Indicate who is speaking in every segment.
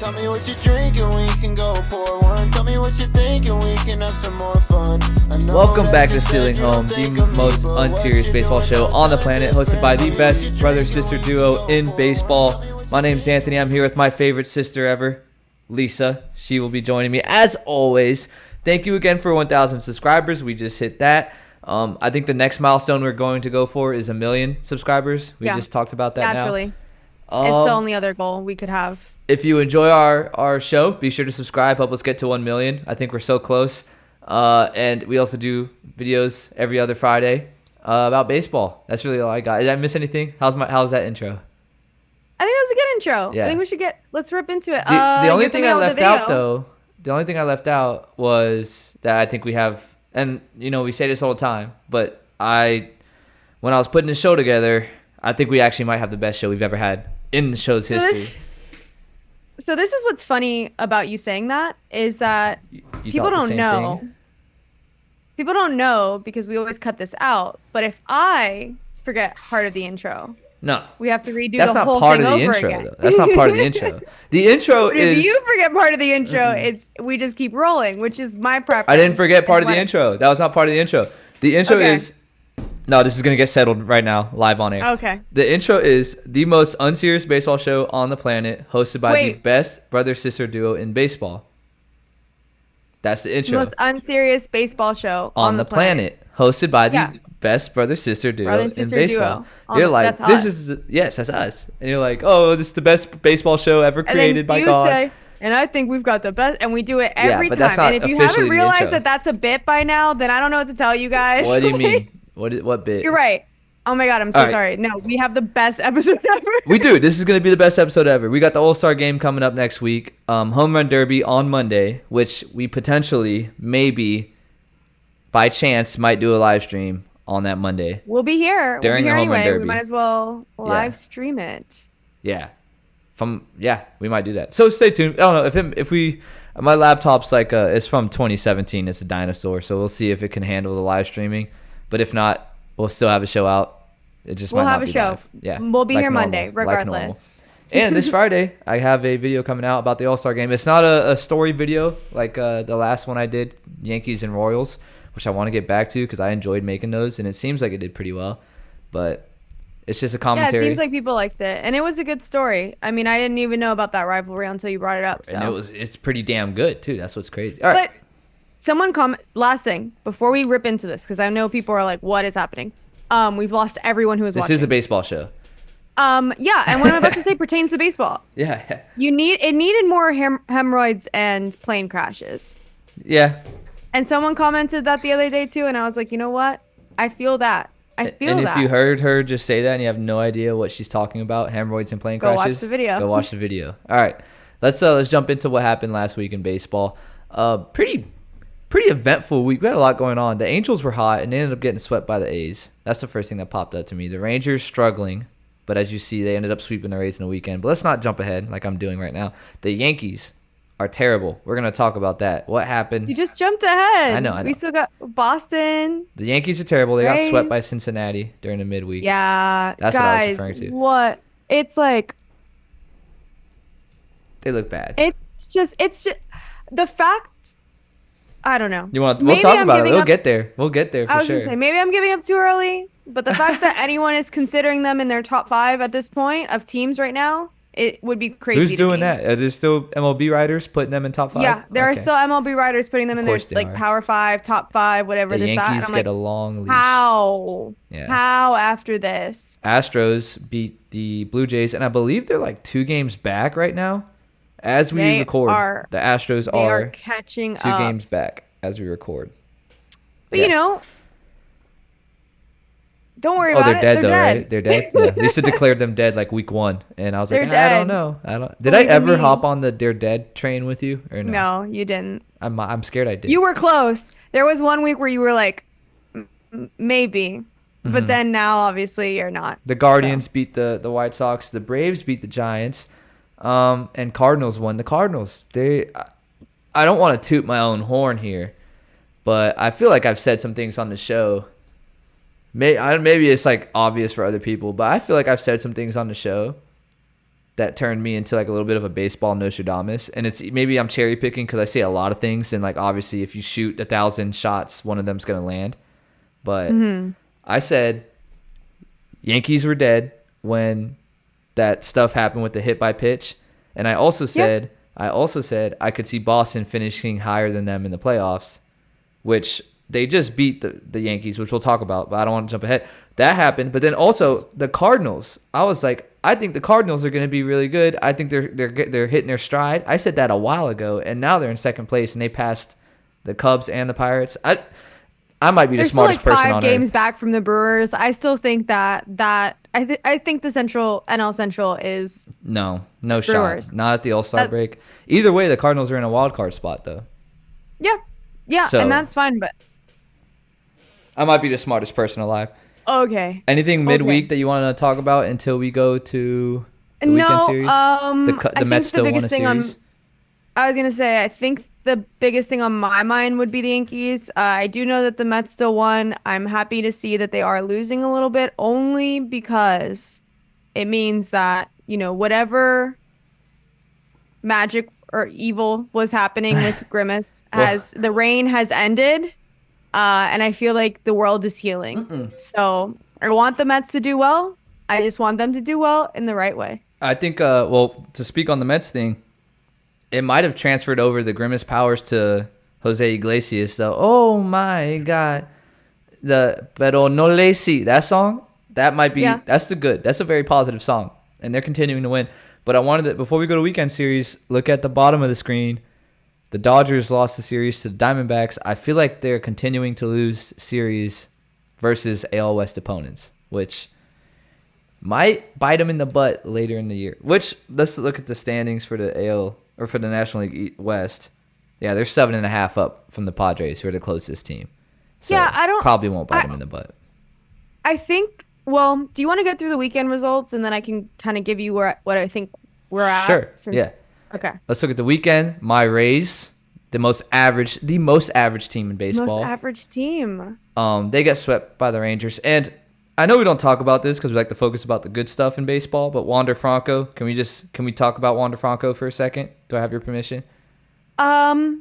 Speaker 1: Tell me what you're drinking, we can go pour one. Tell me what you're thinking, we can have some more fun.
Speaker 2: Welcome back to Stealing Home, the most unserious baseball show on the planet, hosted by the best brother-sister duo in baseball. My name's Anthony. I'm here with my favorite sister ever, Lisa. She will be joining me as always. Thank you again for 1,000 subscribers. We just hit that. I think the next milestone we're going to go for is 1 million subscribers. We just talked about that
Speaker 3: naturally.
Speaker 2: Now.
Speaker 3: It's the only other goal we could have.
Speaker 2: If you enjoy our show, be sure to subscribe. Help us get to 1 million. I think we're so close. And we also do videos every other Friday about baseball. That's really all I got. Did I miss anything? How's that intro?
Speaker 3: I think that was a good intro.
Speaker 2: Yeah.
Speaker 3: I think we should let's rip into it.
Speaker 2: The only thing I left out, though, the only thing I left out was that I think we have, and we say this all the time, but when I was putting the show together, I think we actually might have the best show we've ever had in the show's history.
Speaker 3: So this is what's funny about you saying that is that
Speaker 2: You
Speaker 3: people
Speaker 2: thought the
Speaker 3: don't
Speaker 2: same
Speaker 3: know.
Speaker 2: thing?
Speaker 3: People don't know because we always cut this out. But if I forget part of the intro,
Speaker 2: No.
Speaker 3: we have to redo
Speaker 2: That's
Speaker 3: the
Speaker 2: not
Speaker 3: whole
Speaker 2: part
Speaker 3: thing
Speaker 2: of the
Speaker 3: over
Speaker 2: intro,
Speaker 3: again.
Speaker 2: though. That's not part of the intro. The intro
Speaker 3: But
Speaker 2: is...
Speaker 3: if you forget part of the intro, we just keep rolling, which is my preference.
Speaker 2: I didn't forget part of the intro. That was not part of the intro. The intro
Speaker 3: Okay.
Speaker 2: is... No, this is going to get settled right now, live on air.
Speaker 3: Okay.
Speaker 2: The intro is the most unserious baseball show on the planet, hosted by the best brother-sister duo in baseball. That's the intro.
Speaker 3: Most unserious baseball show
Speaker 2: on the planet, hosted by the best brother-sister duo
Speaker 3: Brother and
Speaker 2: in
Speaker 3: sister
Speaker 2: baseball.
Speaker 3: duo.
Speaker 2: You're like,
Speaker 3: That's
Speaker 2: this
Speaker 3: us.
Speaker 2: yes, that's us. And you're like, oh, this is the best baseball show ever created by God.
Speaker 3: Say, and I think we've got the best, and we do it every
Speaker 2: but
Speaker 3: time.
Speaker 2: that's not
Speaker 3: And if you
Speaker 2: officially
Speaker 3: haven't
Speaker 2: the
Speaker 3: realized
Speaker 2: intro.
Speaker 3: that that's a bit by now, then I don't know what to tell you guys.
Speaker 2: What do you mean? What bit?
Speaker 3: You're right. Oh my God, I'm so
Speaker 2: All right.
Speaker 3: sorry. No, we have the best episode ever.
Speaker 2: We do. This is going to be the best episode ever. We got the All-Star game coming up next week. Home Run Derby on Monday, which we potentially, maybe, by chance, might do a live stream on that Monday.
Speaker 3: We'll be here.
Speaker 2: During
Speaker 3: we'll
Speaker 2: the
Speaker 3: be here
Speaker 2: Home Run
Speaker 3: anyway.
Speaker 2: Derby.
Speaker 3: We might as well live stream it.
Speaker 2: Yeah. We might do that. So stay tuned. I don't know if we my laptop's like it's from 2017. It's a dinosaur, so we'll see if it can handle the live streaming. But if not, we'll still have a show out. It just
Speaker 3: We'll
Speaker 2: might
Speaker 3: have
Speaker 2: not
Speaker 3: a
Speaker 2: be
Speaker 3: show.
Speaker 2: live. Yeah.
Speaker 3: We'll be
Speaker 2: like
Speaker 3: here
Speaker 2: normal,
Speaker 3: Monday,
Speaker 2: like normal.
Speaker 3: regardless.
Speaker 2: And this Friday, I have a video coming out about the All-Star game. It's not a story video like the last one I did, Yankees and Royals, which I want to get back to because I enjoyed making those, and it seems like it did pretty well. But it's just a commentary.
Speaker 3: Yeah, it seems like people liked it, and it was a good story. I mean, I didn't even know about that rivalry until you brought it up. So.
Speaker 2: And it's pretty damn good too. That's what's crazy. All right.
Speaker 3: But someone last thing before we rip into this, because I know people are like, "What is happening?" We've lost everyone who was watching.
Speaker 2: This is a baseball show.
Speaker 3: Yeah, and what I'm about to say pertains to baseball.
Speaker 2: Yeah.
Speaker 3: It needed more hemorrhoids and plane crashes.
Speaker 2: Yeah.
Speaker 3: And someone commented that the other day too, and I was like, you know what? I feel that.
Speaker 2: And if you heard her just say that and you have no idea what she's talking about, hemorrhoids and plane
Speaker 3: Go
Speaker 2: crashes,
Speaker 3: watch the video.
Speaker 2: Go watch the video. All right, let's jump into what happened last week in baseball. Pretty eventful week. We had a lot going on. The Angels were hot and they ended up getting swept by the A's. That's the first thing that popped up to me. The Rangers struggling, but as you see, they ended up sweeping the Rays in the weekend. But let's not jump ahead like I'm doing right now. The Yankees are terrible. We're gonna talk about that. What happened?
Speaker 3: You just jumped ahead.
Speaker 2: I know.
Speaker 3: We still got Boston.
Speaker 2: The Yankees are terrible. They got
Speaker 3: Rays.
Speaker 2: swept by Cincinnati during the midweek.
Speaker 3: Yeah,
Speaker 2: That's
Speaker 3: guys,
Speaker 2: what I was referring to.
Speaker 3: what? It's like
Speaker 2: They look bad.
Speaker 3: it's just the fact. I don't know.
Speaker 2: We'll
Speaker 3: Maybe
Speaker 2: talk
Speaker 3: I'm
Speaker 2: about it.
Speaker 3: giving
Speaker 2: We'll
Speaker 3: up-
Speaker 2: get there. We'll get there for
Speaker 3: I was
Speaker 2: sure.
Speaker 3: gonna say maybe I'm giving up too early, but the fact that anyone is considering them in their top 5 at this point of teams right now, it would be crazy.
Speaker 2: Who's
Speaker 3: to
Speaker 2: doing
Speaker 3: me.
Speaker 2: that? Are there still MLB writers putting them in top 5?
Speaker 3: Yeah, there
Speaker 2: Okay.
Speaker 3: are still MLB writers putting them in their
Speaker 2: course they
Speaker 3: like
Speaker 2: are.
Speaker 3: Power 5, top 5, whatever
Speaker 2: The
Speaker 3: this that. And
Speaker 2: Yankees
Speaker 3: I'm
Speaker 2: get
Speaker 3: like,
Speaker 2: a long leash.
Speaker 3: how?
Speaker 2: Yeah.
Speaker 3: How after this?
Speaker 2: Astros beat the Blue Jays, and I believe they're like 2 games back right now. As we
Speaker 3: They
Speaker 2: record,
Speaker 3: are-
Speaker 2: the Astros
Speaker 3: They
Speaker 2: are
Speaker 3: are catching
Speaker 2: 2
Speaker 3: up.
Speaker 2: games back as we record.
Speaker 3: But
Speaker 2: Yeah.
Speaker 3: you know, don't worry
Speaker 2: Oh,
Speaker 3: about
Speaker 2: they're
Speaker 3: it.
Speaker 2: dead
Speaker 3: They're
Speaker 2: though,
Speaker 3: dead.
Speaker 2: right? They're dead. Yeah. Lisa declared them dead like week 1, and I was like,
Speaker 3: They're
Speaker 2: I don't
Speaker 3: dead.
Speaker 2: know. Did
Speaker 3: Believe
Speaker 2: I
Speaker 3: in
Speaker 2: ever
Speaker 3: me.
Speaker 2: hop on the they're dead train with you or no?
Speaker 3: No, you didn't.
Speaker 2: I'm scared I did.
Speaker 3: You were close. There was one week where you were like, maybe. But then now, obviously, you're not.
Speaker 2: The Guardians beat the White Sox. The Braves beat the Giants. And Cardinals won. The Cardinals, I don't want to toot my own horn here, but I feel like I've said some things on the show. Maybe it's like obvious for other people, but I feel like I've said some things on the show that turned me into like a little bit of a baseball Nostradamus. And it's maybe I'm cherry picking because I see a lot of things, and like obviously if you shoot 1,000 shots, one of them's gonna land. But I said Yankees were dead when that stuff happened with the hit by pitch, and I also said I could see Boston finishing higher than them in the playoffs, which they just beat the Yankees, which we'll talk about, but I don't want to jump ahead. That happened, but then also the Cardinals. I was like, I think the Cardinals are going to be really good. I think they're hitting their stride. I said that a while ago, and now they're in second place, and they passed the Cubs and the Pirates. I might be the smartest person on earth.
Speaker 3: They're still like 5 games back from the Brewers. I still think that I think the NL Central is
Speaker 2: no
Speaker 3: Brewers.
Speaker 2: shot. Not at the All-Star break. Either way, the Cardinals are in a wild card spot though.
Speaker 3: Yeah,
Speaker 2: So,
Speaker 3: and that's fine. But
Speaker 2: I might be the smartest person alive.
Speaker 3: okay.
Speaker 2: Anything midweek that you want to talk about until we go to the weekend series? The Mets still won a series.
Speaker 3: I was gonna say, I think the biggest thing on my mind would be the Yankees. I do know that the Mets still won. I'm happy to see that they are losing a little bit, only because it means that, whatever magic or evil was happening with Grimace the rain has ended, and I feel like the world is healing. So I want the Mets to do well. I just want them to do well in the right way.
Speaker 2: I think, to speak on the Mets thing, it might have transferred over the Grimace powers to Jose Iglesias. So, oh my God, Pero no le si, that song, that might be, that's a very positive song, and they're continuing to win. But I wanted to, before we go to weekend series, look at the bottom of the screen. The Dodgers lost the series to the Diamondbacks. I feel like they're continuing to lose series versus AL West opponents, which might bite them in the butt later in the year. Which, let's look at the standings for the AL or for the National League West. Yeah, they're 7.5 up from the Padres, who are the closest team. So probably won't bite them in the butt.
Speaker 3: I think. Well, do you want to get through the weekend results, and then I can kind of give you what I think we're at?
Speaker 2: Sure. Yeah.
Speaker 3: Okay.
Speaker 2: Let's look at the weekend. My Rays, the most average team in baseball.
Speaker 3: Most average team.
Speaker 2: They got swept by the Rangers, and I know we don't talk about this because we like to focus about the good stuff in baseball. But Wander Franco, can we talk about Wander Franco for a second? Do I have your permission?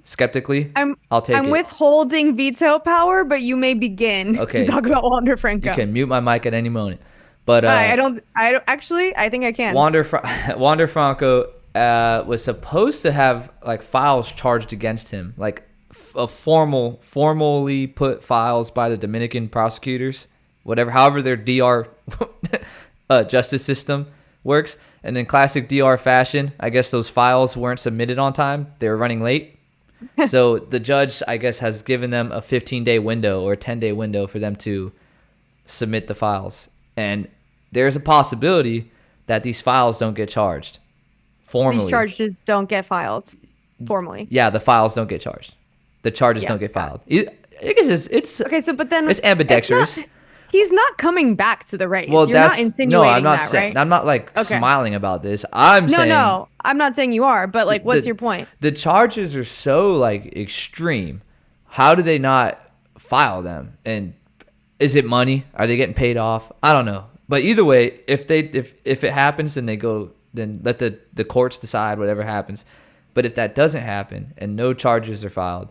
Speaker 2: Skeptically, I'll take it.
Speaker 3: I'm withholding veto power, but you may begin to talk about Wander Franco.
Speaker 2: You can mute my mic at any moment. But
Speaker 3: I don't actually. I think I can.
Speaker 2: Wander Franco was supposed to have like files charged against him, like formally put files by the Dominican prosecutors, however their DR justice system works. And in classic DR fashion, I guess those files weren't submitted on time. They were running late. So the judge, I guess, has given them a 15-day window or a 10-day window for them to submit the files. And there's a possibility that these files don't get charged formally.
Speaker 3: These charges don't get filed formally.
Speaker 2: Yeah, the files don't get charged. The charges don't get filed. I guess it's
Speaker 3: okay. So, but then
Speaker 2: it's ambidextrous.
Speaker 3: He's not coming back to the Rays.
Speaker 2: Well,
Speaker 3: You're not insinuating
Speaker 2: I'm not
Speaker 3: that,
Speaker 2: saying,
Speaker 3: right?
Speaker 2: I'm not like smiling about this. I'm saying
Speaker 3: no. I'm not saying you are, but like, what's your point?
Speaker 2: The charges are so like extreme. How do they not file them? And is it money? Are they getting paid off? I don't know. But either way, if it happens, then then let the courts decide whatever happens. But if that doesn't happen and no charges are filed,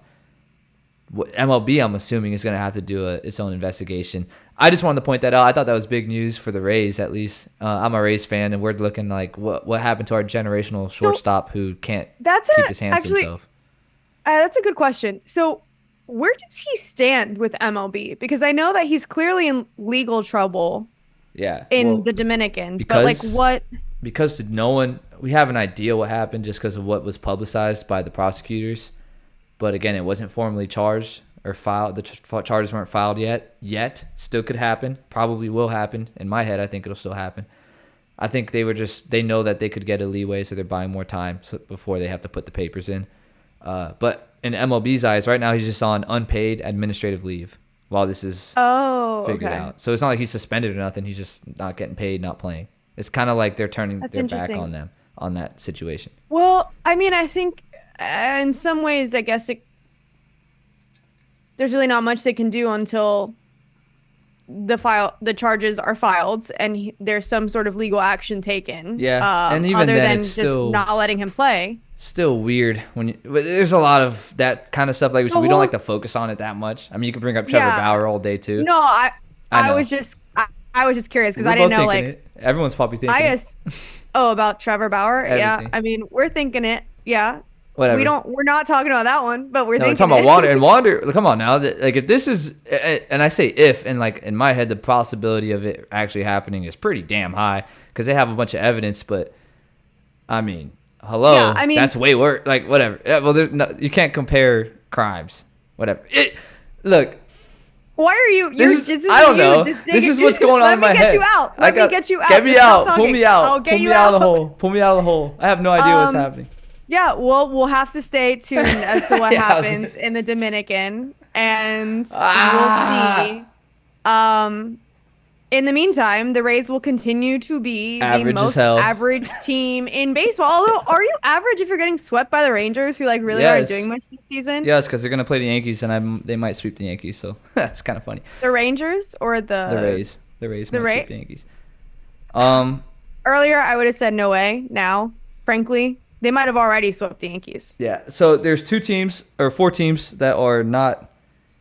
Speaker 2: MLB, I'm assuming, is going to have to do its own investigation. I just wanted to point that out. I thought that was big news for the Rays, at least. I'm a Rays fan, and we're looking like what happened to our generational shortstop who can't keep his hands to himself.
Speaker 3: That's a good question. So where does he stand with MLB? Because I know that he's clearly in legal trouble in the Dominican. But like what?
Speaker 2: Because we have an idea what happened just because of what was publicized by the prosecutors. But again, it wasn't formally charged or filed. The charges weren't filed yet. Still could happen. Probably will happen. In my head, I think it'll still happen. I think they know that they could get a leeway, so they're buying more time before they have to put the papers in. But in MLB's eyes, right now he's just on unpaid administrative leave while this is figured out. So it's not like he's suspended or nothing. He's just not getting paid, not playing. It's kind of like they're turning their back on them on that situation.
Speaker 3: Well, I mean, I think in some ways, I guess there's really not much they can do until the charges are filed and there's some sort of legal action taken,
Speaker 2: Yeah, and even
Speaker 3: other
Speaker 2: then,
Speaker 3: than
Speaker 2: it's
Speaker 3: just not letting him play.
Speaker 2: still weird when but there's a lot of that kind of stuff. Like
Speaker 3: The
Speaker 2: we don't
Speaker 3: whole
Speaker 2: like to focus on it that much. I mean, you could bring up Trevor
Speaker 3: Yeah.
Speaker 2: Bauer all day too.
Speaker 3: No,
Speaker 2: I
Speaker 3: I
Speaker 2: know.
Speaker 3: was just I was just curious because
Speaker 2: We're
Speaker 3: I didn't
Speaker 2: both
Speaker 3: know,
Speaker 2: thinking
Speaker 3: like,
Speaker 2: it. Everyone's probably
Speaker 3: I
Speaker 2: thinking it.
Speaker 3: guess. Oh, about Trevor Bauer? Yeah.
Speaker 2: Everything.
Speaker 3: I mean, we're thinking it. Yeah.
Speaker 2: Whatever.
Speaker 3: We're not talking about that one, but we're
Speaker 2: No, we're
Speaker 3: thinking
Speaker 2: talking about
Speaker 3: it.
Speaker 2: Wander and Wander. Come on now, like if this is, and I say if, and like in my head, the possibility of it actually happening is pretty damn high because they have a bunch of evidence. But I mean, hello,
Speaker 3: Yeah, I mean-
Speaker 2: that's way worse. Like whatever. Yeah, well, there's no, you can't compare crimes. Whatever. Look,
Speaker 3: Why are you?
Speaker 2: this
Speaker 3: You're
Speaker 2: is, I don't know. This is what's going on in my head.
Speaker 3: Let me get you out. Let me get you out.
Speaker 2: Get me
Speaker 3: Just stop
Speaker 2: out. Pull
Speaker 3: talking.
Speaker 2: me out.
Speaker 3: I'll get
Speaker 2: Pull
Speaker 3: you
Speaker 2: me out of the
Speaker 3: out.
Speaker 2: hole. Pull me out of the hole. I have no idea what's happening.
Speaker 3: Yeah, well, we'll have to stay tuned as to what
Speaker 2: Yeah, I was-
Speaker 3: happens in the Dominican, and
Speaker 2: Ah.
Speaker 3: we'll see. In the meantime, the Rays will continue to be
Speaker 2: Average
Speaker 3: the
Speaker 2: as
Speaker 3: most
Speaker 2: hell.
Speaker 3: average team in baseball. Although, are you average if you're getting swept by the Rangers, who like really aren't
Speaker 2: Yes.
Speaker 3: doing much this season?
Speaker 2: Yes, because they're gonna play the Yankees, and they might sweep the Yankees. So that's kind of funny.
Speaker 3: The Rangers or
Speaker 2: The Rays. The Rays
Speaker 3: the
Speaker 2: might
Speaker 3: Ra-
Speaker 2: sweep the Yankees. Um,
Speaker 3: Earlier, I would have said no way. Now, frankly, they might have already swept the Yankees.
Speaker 2: yeah. So there's 4 teams that are not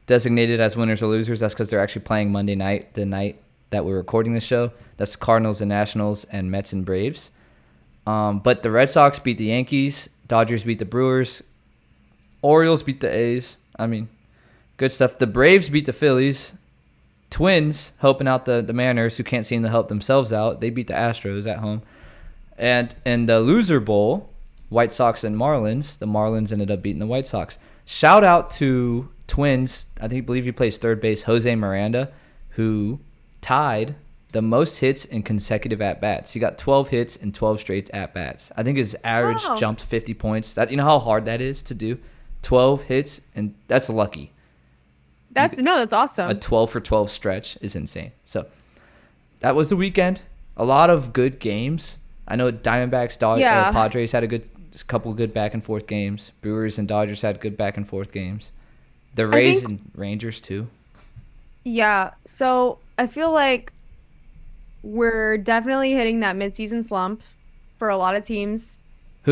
Speaker 2: designated as winners or losers. That's because they're actually playing Monday night, the night that we're recording this show. That's Cardinals and Nationals and Mets and Braves. But the Red Sox beat the Yankees. Dodgers beat the Brewers. Orioles beat the A's. I mean, good stuff. The Braves beat the Phillies. Twins helping out the Mariners, who can't seem to help themselves out. They beat the Astros at home. And in the loser bowl, White Sox and Marlins, the Marlins ended up beating the White Sox. Shout out to Twins. Believe he plays third base, Jose Miranda, who tied the most hits in consecutive at-bats. He got 12 hits in 12 straight at-bats. I think his average
Speaker 3: Wow.
Speaker 2: jumped 50 points. That, you know how hard that is to do? 12 hits, and that's lucky.
Speaker 3: That's awesome.
Speaker 2: A 12 for 12 stretch is insane. So that was the weekend. A lot of good games. I know Diamondbacks,
Speaker 3: Yeah.
Speaker 2: Padres had a couple good back and forth games. Brewers and Dodgers had good back and forth games. The Rays and Rangers too.
Speaker 3: Yeah, so I feel like we're definitely hitting that midseason slump for a lot of teams.
Speaker 2: Who?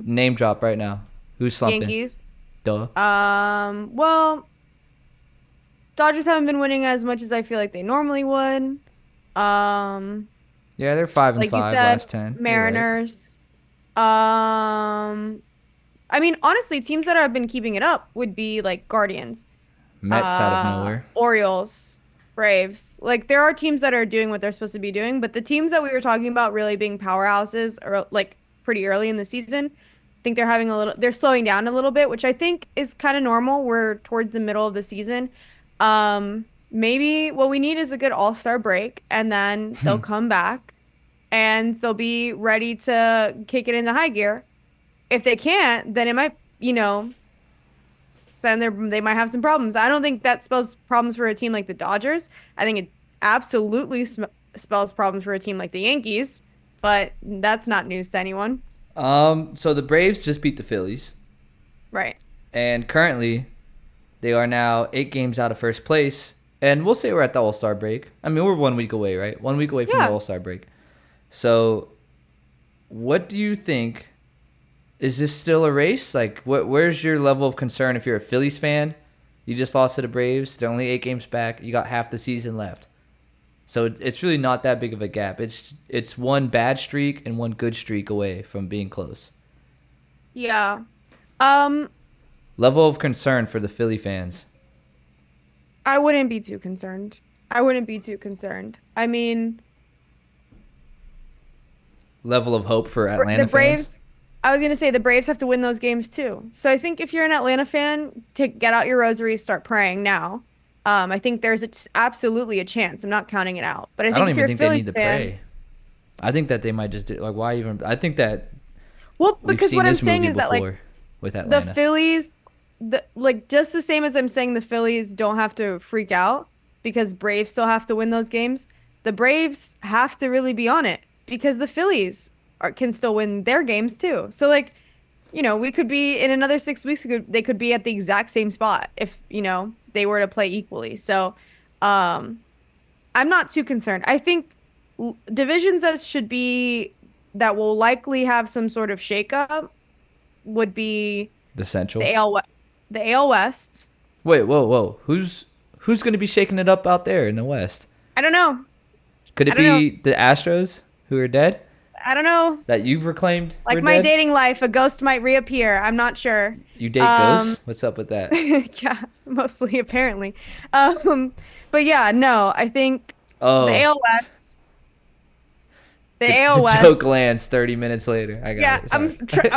Speaker 2: Name drop right now. Who's slumping?
Speaker 3: Yankees.
Speaker 2: Duh.
Speaker 3: Well, Dodgers haven't been winning as much as I feel like they normally would.
Speaker 2: Yeah, they're 5 and
Speaker 3: Like you
Speaker 2: 5
Speaker 3: said,
Speaker 2: last 10. You're right.
Speaker 3: Mariners. I mean, honestly, teams that have been keeping it up would be like Guardians,
Speaker 2: Mets out of nowhere.
Speaker 3: Orioles, Braves. Like there are teams that are doing what they're supposed to be doing, but the teams that we were talking about really being powerhouses are like pretty early in the season. I think they're slowing down a little bit, which I think is kind of normal. We're towards the middle of the season. Maybe what we need is a good all-star break, and then they'll come back and they'll be ready to kick it into high gear. If they can't, then it might, then they might have some problems. I don't think that spells problems for a team like the Dodgers. I think it absolutely spells problems for a team like the Yankees, but that's not news to anyone.
Speaker 2: So the Braves just beat the Phillies,
Speaker 3: Right.
Speaker 2: and currently they are now 8 games out of first place. And we'll say we're at the All-Star break. I mean, we're 1 week away, right? 1 week away from
Speaker 3: Yeah.
Speaker 2: the All-Star break. So what do you think? Is this still a race? Like, where's your level of concern if you're a Phillies fan? You just lost to the Braves. They're only 8 games back. You got half the season left. So it's really not that big of a gap. It's one bad streak and one good streak away from being close.
Speaker 3: Yeah.
Speaker 2: Level of concern for the Philly fans.
Speaker 3: I wouldn't be too concerned. I mean,
Speaker 2: Level of hope for Atlanta
Speaker 3: the Braves,
Speaker 2: fans.
Speaker 3: I was going to say the Braves have to win those games too. So I think if you're an Atlanta fan, get out your rosary, start praying now. I think there's absolutely a chance. I'm not counting it out. But I
Speaker 2: I
Speaker 3: think
Speaker 2: don't
Speaker 3: if
Speaker 2: even
Speaker 3: you're a
Speaker 2: think they need
Speaker 3: Phillies
Speaker 2: to
Speaker 3: fan,
Speaker 2: pray. I think that they might just do, like, why even? I think that
Speaker 3: well,
Speaker 2: we've
Speaker 3: because
Speaker 2: seen
Speaker 3: what I'm
Speaker 2: this
Speaker 3: saying
Speaker 2: movie
Speaker 3: is that
Speaker 2: before
Speaker 3: like
Speaker 2: with
Speaker 3: the
Speaker 2: Atlanta.
Speaker 3: Phillies, like just the same as I'm saying the Phillies don't have to freak out because Braves still have to win those games. The Braves have to really be on it because the Phillies can still win their games too. So like, we could be in another 6 weeks. They could be at the exact same spot if they were to play equally. So, I'm not too concerned. I think divisions that will likely have some sort of shakeup would be
Speaker 2: The
Speaker 3: the
Speaker 2: Central.
Speaker 3: The AL West.
Speaker 2: Wait, whoa. Who's going to be shaking it up out there in the West?
Speaker 3: I don't know.
Speaker 2: Could
Speaker 3: I
Speaker 2: it
Speaker 3: don't know.
Speaker 2: be the Astros who are dead
Speaker 3: I don't know.
Speaker 2: that you proclaimed
Speaker 3: Like
Speaker 2: were
Speaker 3: my
Speaker 2: dead?
Speaker 3: dating life, a ghost might reappear. I'm not sure.
Speaker 2: You date
Speaker 3: Um,
Speaker 2: ghosts? What's up with that?
Speaker 3: yeah, mostly apparently. Um, but yeah, no, I think the
Speaker 2: Oh,
Speaker 3: AL West, the
Speaker 2: the
Speaker 3: AL
Speaker 2: joke
Speaker 3: West.
Speaker 2: lands 30 minutes later. I got
Speaker 3: Yeah,
Speaker 2: it. Sorry.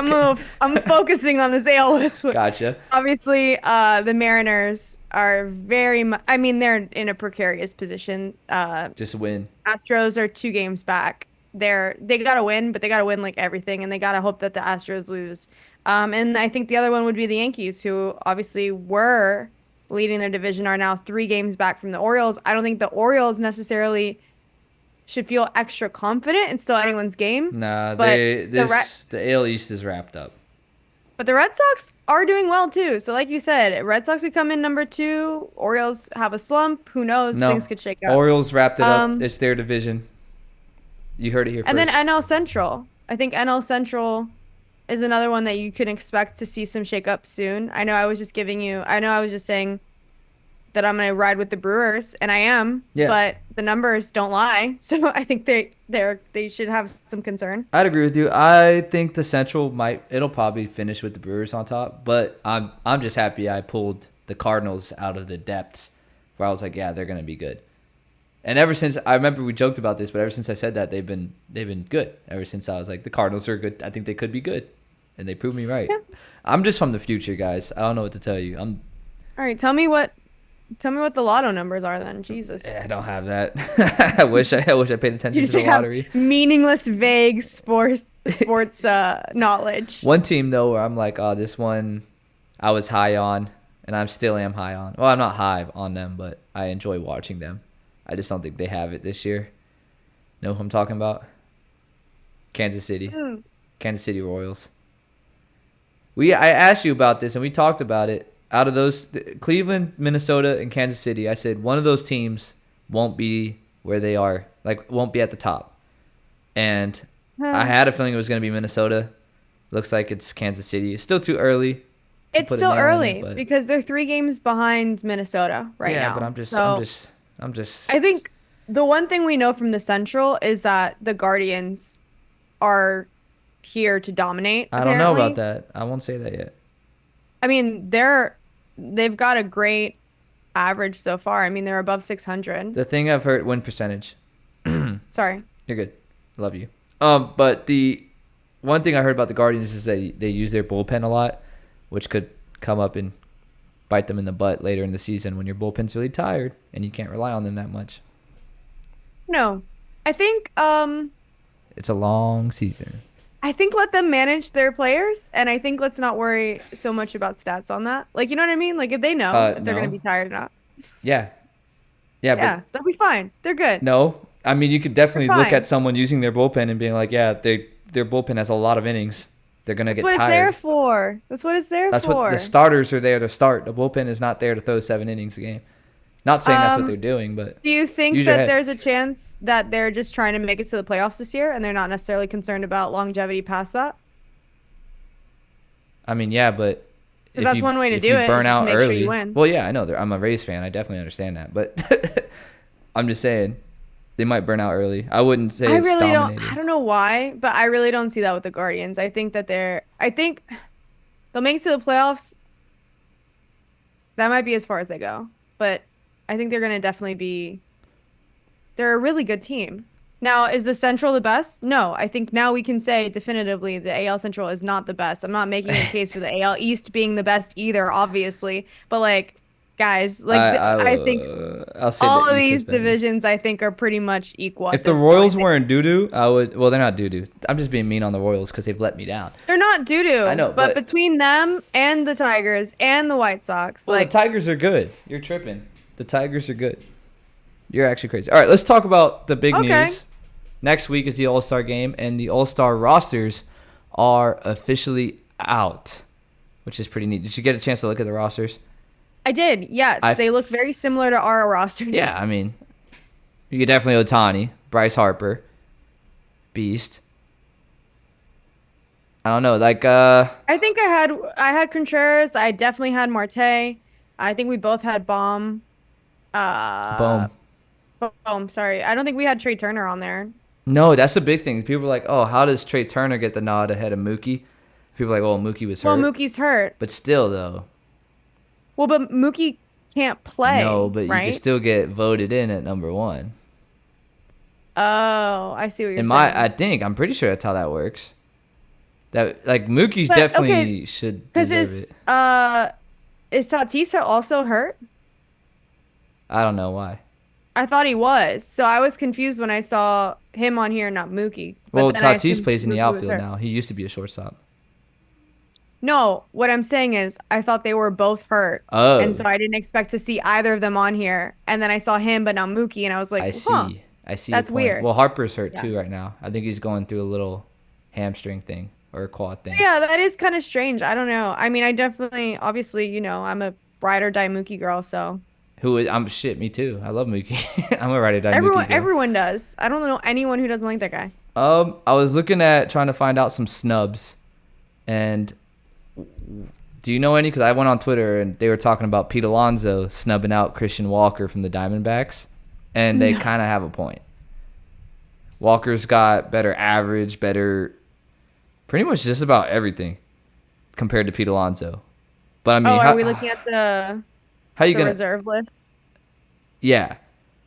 Speaker 3: I'm focusing on this AL West.
Speaker 2: Gotcha.
Speaker 3: Obviously, the Mariners are very much, I mean, they're in a precarious position.
Speaker 2: Just win.
Speaker 3: Astros are 2 games back. They gotta win, but they gotta win like everything, and they gotta hope that the Astros lose. And I think the other one would be the Yankees, who obviously were leading their division, are now 3 games back from the Orioles. I don't think the Orioles necessarily should feel extra confident in still anyone's game,
Speaker 2: Nah,
Speaker 3: but
Speaker 2: the AL East is wrapped up.
Speaker 3: the Red Sox are doing well too. So like you said, Red Sox could come in number 2. Orioles have a slump. Who knows?
Speaker 2: No,
Speaker 3: Things could shake up.
Speaker 2: Orioles wrapped it up.
Speaker 3: Um,
Speaker 2: It's their division. You heard it here
Speaker 3: And
Speaker 2: first.
Speaker 3: then NL Central. I think NL Central is another one that you can expect to see some shake up soon. I know I was just saying that I'm going to ride with the Brewers, and I am,
Speaker 2: Yeah.
Speaker 3: but the numbers don't lie. So I think they should have some concern.
Speaker 2: I'd agree with you. I think the Central it'll probably finish with the Brewers on top, but I'm just happy I pulled the Cardinals out of the depths where I was like, yeah, they're gonna be good. And ever since I remember we joked about this, but ever since I said that, they've been good. Ever since I was like, the Cardinals are good. I think they could be good, and they proved me right.
Speaker 3: Yeah.
Speaker 2: I'm just from the future, guys. I don't know what to tell you.
Speaker 3: All right, tell me what the lotto numbers are then. Jesus.
Speaker 2: I don't have that. I wish I paid attention
Speaker 3: You
Speaker 2: to
Speaker 3: just
Speaker 2: the
Speaker 3: have
Speaker 2: lottery.
Speaker 3: meaningless, vague sports knowledge.
Speaker 2: One team though, where I'm like, oh, this one I was high on, and I still am high on. Well, I'm not high on them, but I enjoy watching them. I just don't think they have it this year. Know who I'm talking about? Kansas City.
Speaker 3: Hmm.
Speaker 2: Kansas City Royals. I asked you about this, and we talked about it. Out of those, Cleveland, Minnesota, and Kansas City, I said one of those teams won't be where they are, like won't be at the top. And I had a feeling it was going to be Minnesota. Looks like it's Kansas City. It's still too early.
Speaker 3: It's
Speaker 2: put a
Speaker 3: still
Speaker 2: nail in
Speaker 3: early
Speaker 2: it, but-
Speaker 3: because they're 3 games behind Minnesota right now.
Speaker 2: Yeah, but I'm just.
Speaker 3: I think the one thing we know from the Central is that the Guardians are here to dominate.
Speaker 2: I don't know
Speaker 3: apparently.
Speaker 2: about that. I won't say that yet.
Speaker 3: I mean, they've got a great average so far. I mean, they're above 600.
Speaker 2: The thing I've heard, win percentage.
Speaker 3: Sorry.
Speaker 2: You're good. Love you. But the one thing I heard about the Guardians is that they use their bullpen a lot, which could come up and bite them in the butt later in the season when your bullpen's really tired and you can't rely on them that much.
Speaker 3: No. I think
Speaker 2: It's a long season.
Speaker 3: let them manage their players, and I think let's not worry so much about stats on that. Like, you know what I mean? Like, if they know if they're
Speaker 2: no.
Speaker 3: going to be tired or not.
Speaker 2: Yeah,
Speaker 3: Yeah, they'll be fine. They're good.
Speaker 2: but no. I mean, you could definitely
Speaker 3: They're
Speaker 2: look
Speaker 3: fine.
Speaker 2: at someone using their bullpen and being like, yeah, their bullpen has a lot of innings. They're going to
Speaker 3: That's
Speaker 2: get
Speaker 3: what it's there
Speaker 2: tired.
Speaker 3: for. That's what it's there
Speaker 2: That's
Speaker 3: for.
Speaker 2: what the starters are there to start. The bullpen is not there to throw 7 innings a game. Not saying that's what
Speaker 3: Um,
Speaker 2: they're doing, but
Speaker 3: Do you think
Speaker 2: use your
Speaker 3: that
Speaker 2: head.
Speaker 3: there's a chance that they're just trying to make it to the playoffs this year and they're not necessarily concerned about longevity past that?
Speaker 2: I mean, yeah, but
Speaker 3: 'Cause that's one way to
Speaker 2: if
Speaker 3: do
Speaker 2: you
Speaker 3: it,
Speaker 2: burn
Speaker 3: is just
Speaker 2: out
Speaker 3: make sure
Speaker 2: early.
Speaker 3: you win.
Speaker 2: Well, yeah, I know. I'm a Rays fan. I definitely understand that, but I'm just saying they might burn out early. I wouldn't say
Speaker 3: I
Speaker 2: it's
Speaker 3: really
Speaker 2: dominated.
Speaker 3: I don't know why, but I really don't see that with the Guardians. I think they'll make it to the playoffs. That might be as far as they go, but I think they're going to definitely they're a really good team. Now, is the Central the best? No, I think now we can say definitively the AL Central is not the best. I'm not making a case for the AL East being the best either, obviously, but like, guys, like I think
Speaker 2: I'll say
Speaker 3: all
Speaker 2: the
Speaker 3: of
Speaker 2: East is
Speaker 3: these
Speaker 2: better.
Speaker 3: divisions I think are pretty much equal.
Speaker 2: If
Speaker 3: at
Speaker 2: the
Speaker 3: this
Speaker 2: Royals
Speaker 3: point.
Speaker 2: weren't doo-doo, I would. Well, they're not doo-doo. I'm just being mean on the Royals because they've let me down.
Speaker 3: They're not doo-doo.
Speaker 2: I know,
Speaker 3: but
Speaker 2: but-
Speaker 3: between them and the Tigers and the White Sox,
Speaker 2: Well,
Speaker 3: like,
Speaker 2: the Tigers are good. You're tripping. The Tigers are good. You're actually crazy. All right, let's talk about the big
Speaker 3: Okay.
Speaker 2: news. Next week is the All-Star game, and the All-Star rosters are officially out, which is pretty neat. Did you get a chance to look at the rosters?
Speaker 3: I did. Yes,
Speaker 2: I-
Speaker 3: they look very similar to our rosters.
Speaker 2: Yeah, I mean, You get definitely Ohtani, Bryce Harper, Beast. I don't know, like
Speaker 3: I think I had Contreras. I definitely had Marte. I think we both had Bomb. Uh,
Speaker 2: boom.
Speaker 3: Boom. Sorry, I don't think we had Trey Turner on there.
Speaker 2: No, that's the big thing. People are like, oh, how does Trey Turner get the nod ahead of Mookie? People are like, well, Mookie was
Speaker 3: Well,
Speaker 2: hurt.
Speaker 3: Mookie's hurt.
Speaker 2: But still, though,
Speaker 3: Well, but Mookie can't
Speaker 2: no,
Speaker 3: play,
Speaker 2: but you can
Speaker 3: right?
Speaker 2: still get voted in at number one.
Speaker 3: Oh, I see what you're
Speaker 2: I
Speaker 3: saying.
Speaker 2: think, I'm pretty sure that's how that works. That like Mookie's
Speaker 3: But okay,
Speaker 2: definitely should
Speaker 3: because
Speaker 2: deserve it.
Speaker 3: is Tatis also hurt?
Speaker 2: I don't know why.
Speaker 3: I thought he was. So I was confused when I saw him on here, not Mookie. But
Speaker 2: Well,
Speaker 3: then I
Speaker 2: Tatis
Speaker 3: assumed
Speaker 2: plays in the
Speaker 3: Mookie was
Speaker 2: outfield
Speaker 3: hurt.
Speaker 2: now. He used to be a shortstop.
Speaker 3: No, what I'm saying is I thought they were both hurt. And
Speaker 2: Oh,
Speaker 3: so I didn't expect to see either of them on here. And then I saw him, but not Mookie, and I was like,
Speaker 2: I
Speaker 3: huh,
Speaker 2: see. I see your
Speaker 3: that's
Speaker 2: point.
Speaker 3: weird.
Speaker 2: Well, Harper's hurt
Speaker 3: Yeah.
Speaker 2: too right now. I think he's going through a little hamstring thing or a quad
Speaker 3: So
Speaker 2: thing.
Speaker 3: yeah, that is kind of strange. I don't know. I mean, I definitely, obviously, I'm a ride or die Mookie girl, so
Speaker 2: Who is, I'm shit, me too. I love Mookie. I'm a ride or die Mookie
Speaker 3: everyone
Speaker 2: girl.
Speaker 3: everyone does. I don't know anyone who doesn't like that guy.
Speaker 2: I was looking at trying to find out some snubs, and do you know any? Because I went on Twitter and they were talking about Pete Alonso snubbing out Christian Walker from the Diamondbacks, and they
Speaker 3: No.
Speaker 2: kind of have a point. Walker's got better average, better, pretty much just about everything compared to Pete Alonso. But I
Speaker 3: Oh,
Speaker 2: mean,
Speaker 3: are we looking at
Speaker 2: how you
Speaker 3: the
Speaker 2: gonna?
Speaker 3: reserve list?
Speaker 2: Yeah,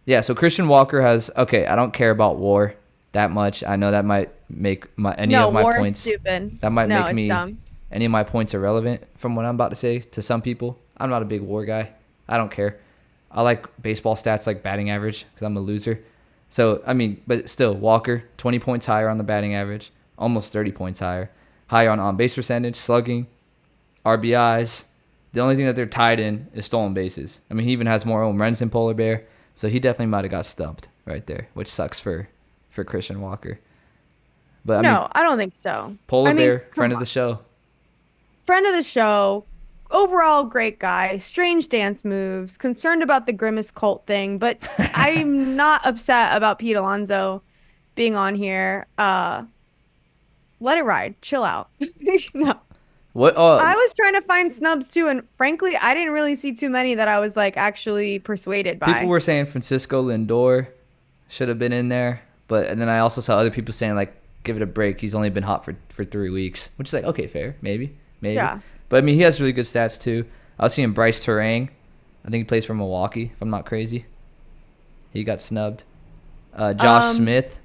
Speaker 2: yeah. So Christian Walker has okay. I don't care about WAR that much. I know that might make any
Speaker 3: No,
Speaker 2: of my
Speaker 3: war is
Speaker 2: points.
Speaker 3: stupid.
Speaker 2: That might
Speaker 3: No,
Speaker 2: make
Speaker 3: it's
Speaker 2: me
Speaker 3: dumb.
Speaker 2: any of my points irrelevant from what I'm about to say to some people. I'm not a big WAR guy. I don't care. I like baseball stats like batting average because I'm a loser. So I mean, but still, Walker 20 points higher on the batting average, almost 30 points higher on base percentage, slugging, RBIs. The only thing that they're tied in is stolen bases. I mean, he even has more home runs than Polar Bear, so he definitely might have got stumped right there, which sucks for Christian Walker. But I mean,
Speaker 3: No, I don't think so.
Speaker 2: Polar
Speaker 3: I mean,
Speaker 2: Bear, friend
Speaker 3: come
Speaker 2: of the
Speaker 3: on.
Speaker 2: show.
Speaker 3: Friend of the show, overall great guy, strange dance moves, concerned about the Grimace cult thing, but I'm not upset about Pete Alonso being on here. Let it ride. Chill out. No.
Speaker 2: What?
Speaker 3: I was trying to find snubs too, and frankly, I didn't really see too many that I was like actually persuaded
Speaker 2: People
Speaker 3: by.
Speaker 2: were saying Francisco Lindor should have been in there, but and then I also saw other people saying like, give it a break. He's only been hot for 3 weeks, which is like okay, fair, maybe.
Speaker 3: Yeah.
Speaker 2: But I mean, he has really good stats too. I was seeing Bryce Terang. I think he plays for Milwaukee, if I'm not crazy. He got snubbed. Josh
Speaker 3: Um,
Speaker 2: Smith.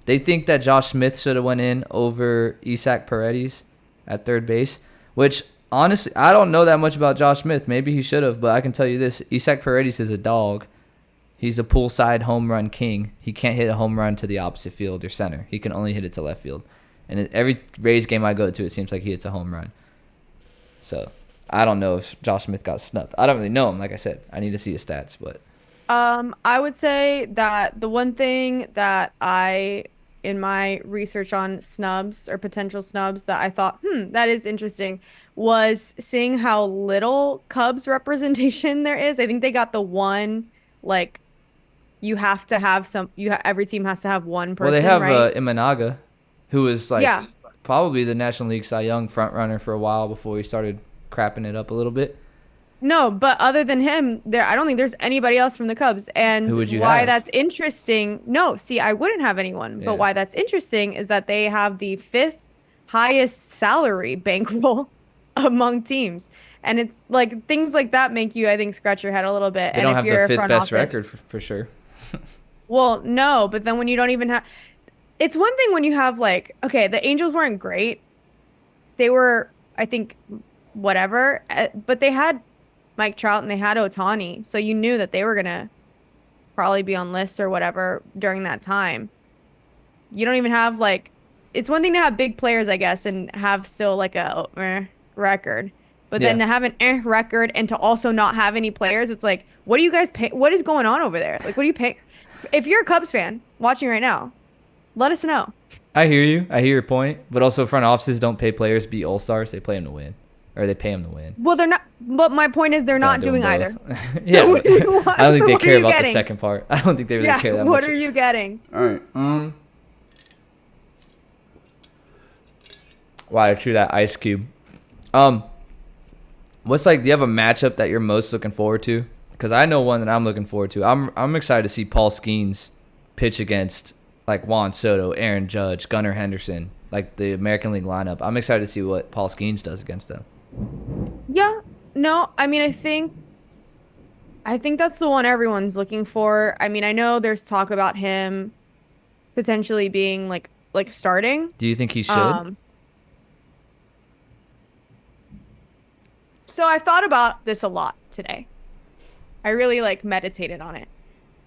Speaker 2: They think that Josh Smith should have went in over Isaac Paredes at third base, which honestly, I don't know that much about Josh Smith. Maybe he should have, but I can tell you this. Isaac Paredes is a dog. He's a poolside home run king. He can't hit a home run to the opposite field or center. He can only hit it to left field. And every Rays game I go to, it seems like he hits a home run. So I don't know if Josh Smith got snubbed. I don't really know him. Like I said, I need to see his stats, but
Speaker 3: I would say that the one thing that in my research on snubs or potential snubs that I thought, that is interesting, was seeing how little Cubs representation there is. I think they got the one, like, you have to have every team has to have one
Speaker 2: well, they
Speaker 3: person,
Speaker 2: have
Speaker 3: right?
Speaker 2: Imanaga, who was like
Speaker 3: Yeah.
Speaker 2: probably the National League Cy Young front runner for a while before he started crapping it up a little bit.
Speaker 3: No, but other than him, I don't think there's anybody else from the Cubs. And
Speaker 2: Who would you
Speaker 3: why
Speaker 2: have?
Speaker 3: that's interesting. No, see, I wouldn't have anyone. But
Speaker 2: Yeah.
Speaker 3: why that's interesting is that they have the fifth highest salary bankroll among teams. And it's like things like that make you, I think, scratch your head a little bit.
Speaker 2: They
Speaker 3: And
Speaker 2: don't
Speaker 3: if
Speaker 2: have
Speaker 3: you're
Speaker 2: the
Speaker 3: a
Speaker 2: fifth
Speaker 3: front
Speaker 2: best
Speaker 3: office,
Speaker 2: record for sure.
Speaker 3: well, no, but then when you don't even have, it's one thing when you have like, okay, the Angels weren't great. They were, I think, whatever, but they had Mike Trout and they had Ohtani, so you knew that they were gonna probably be on lists or whatever during that time. You don't even have like, it's one thing to have big players, I guess, and have still like a record, but then
Speaker 2: Yeah.
Speaker 3: to have an record and to also not have any players, it's like, what do you guys pay? What is going on over there? Like, what do you pay? If you're a Cubs fan watching right now, let us know.
Speaker 2: I hear you. I hear your point. But also, front offices don't pay players to be all stars. They play them to win. or they pay him to win.
Speaker 3: Well, they're not. But my point is, they're not doing either.
Speaker 2: Yeah,
Speaker 3: what do you want?
Speaker 2: I don't think
Speaker 3: So
Speaker 2: they
Speaker 3: what are
Speaker 2: care
Speaker 3: you
Speaker 2: about the
Speaker 3: getting?
Speaker 2: second part. I don't think they really care that much.
Speaker 3: What are you getting?
Speaker 4: All right.
Speaker 2: Wow, true that Ice Cube. What's like? Do you have a matchup that you're most looking forward to? Because I know one that I'm looking forward to. I'm excited to see Paul Skeens pitch against like Juan Soto, Aaron Judge, Gunnar Henderson, like the American League lineup. I'm excited to see what Paul Skeens does against them.
Speaker 3: Yeah. No, I mean, I think that's the one everyone's looking for. I mean, I know there's talk about him potentially being like starting.
Speaker 2: Do you think he should?
Speaker 3: So I thought about this a lot today. I really like meditated on it.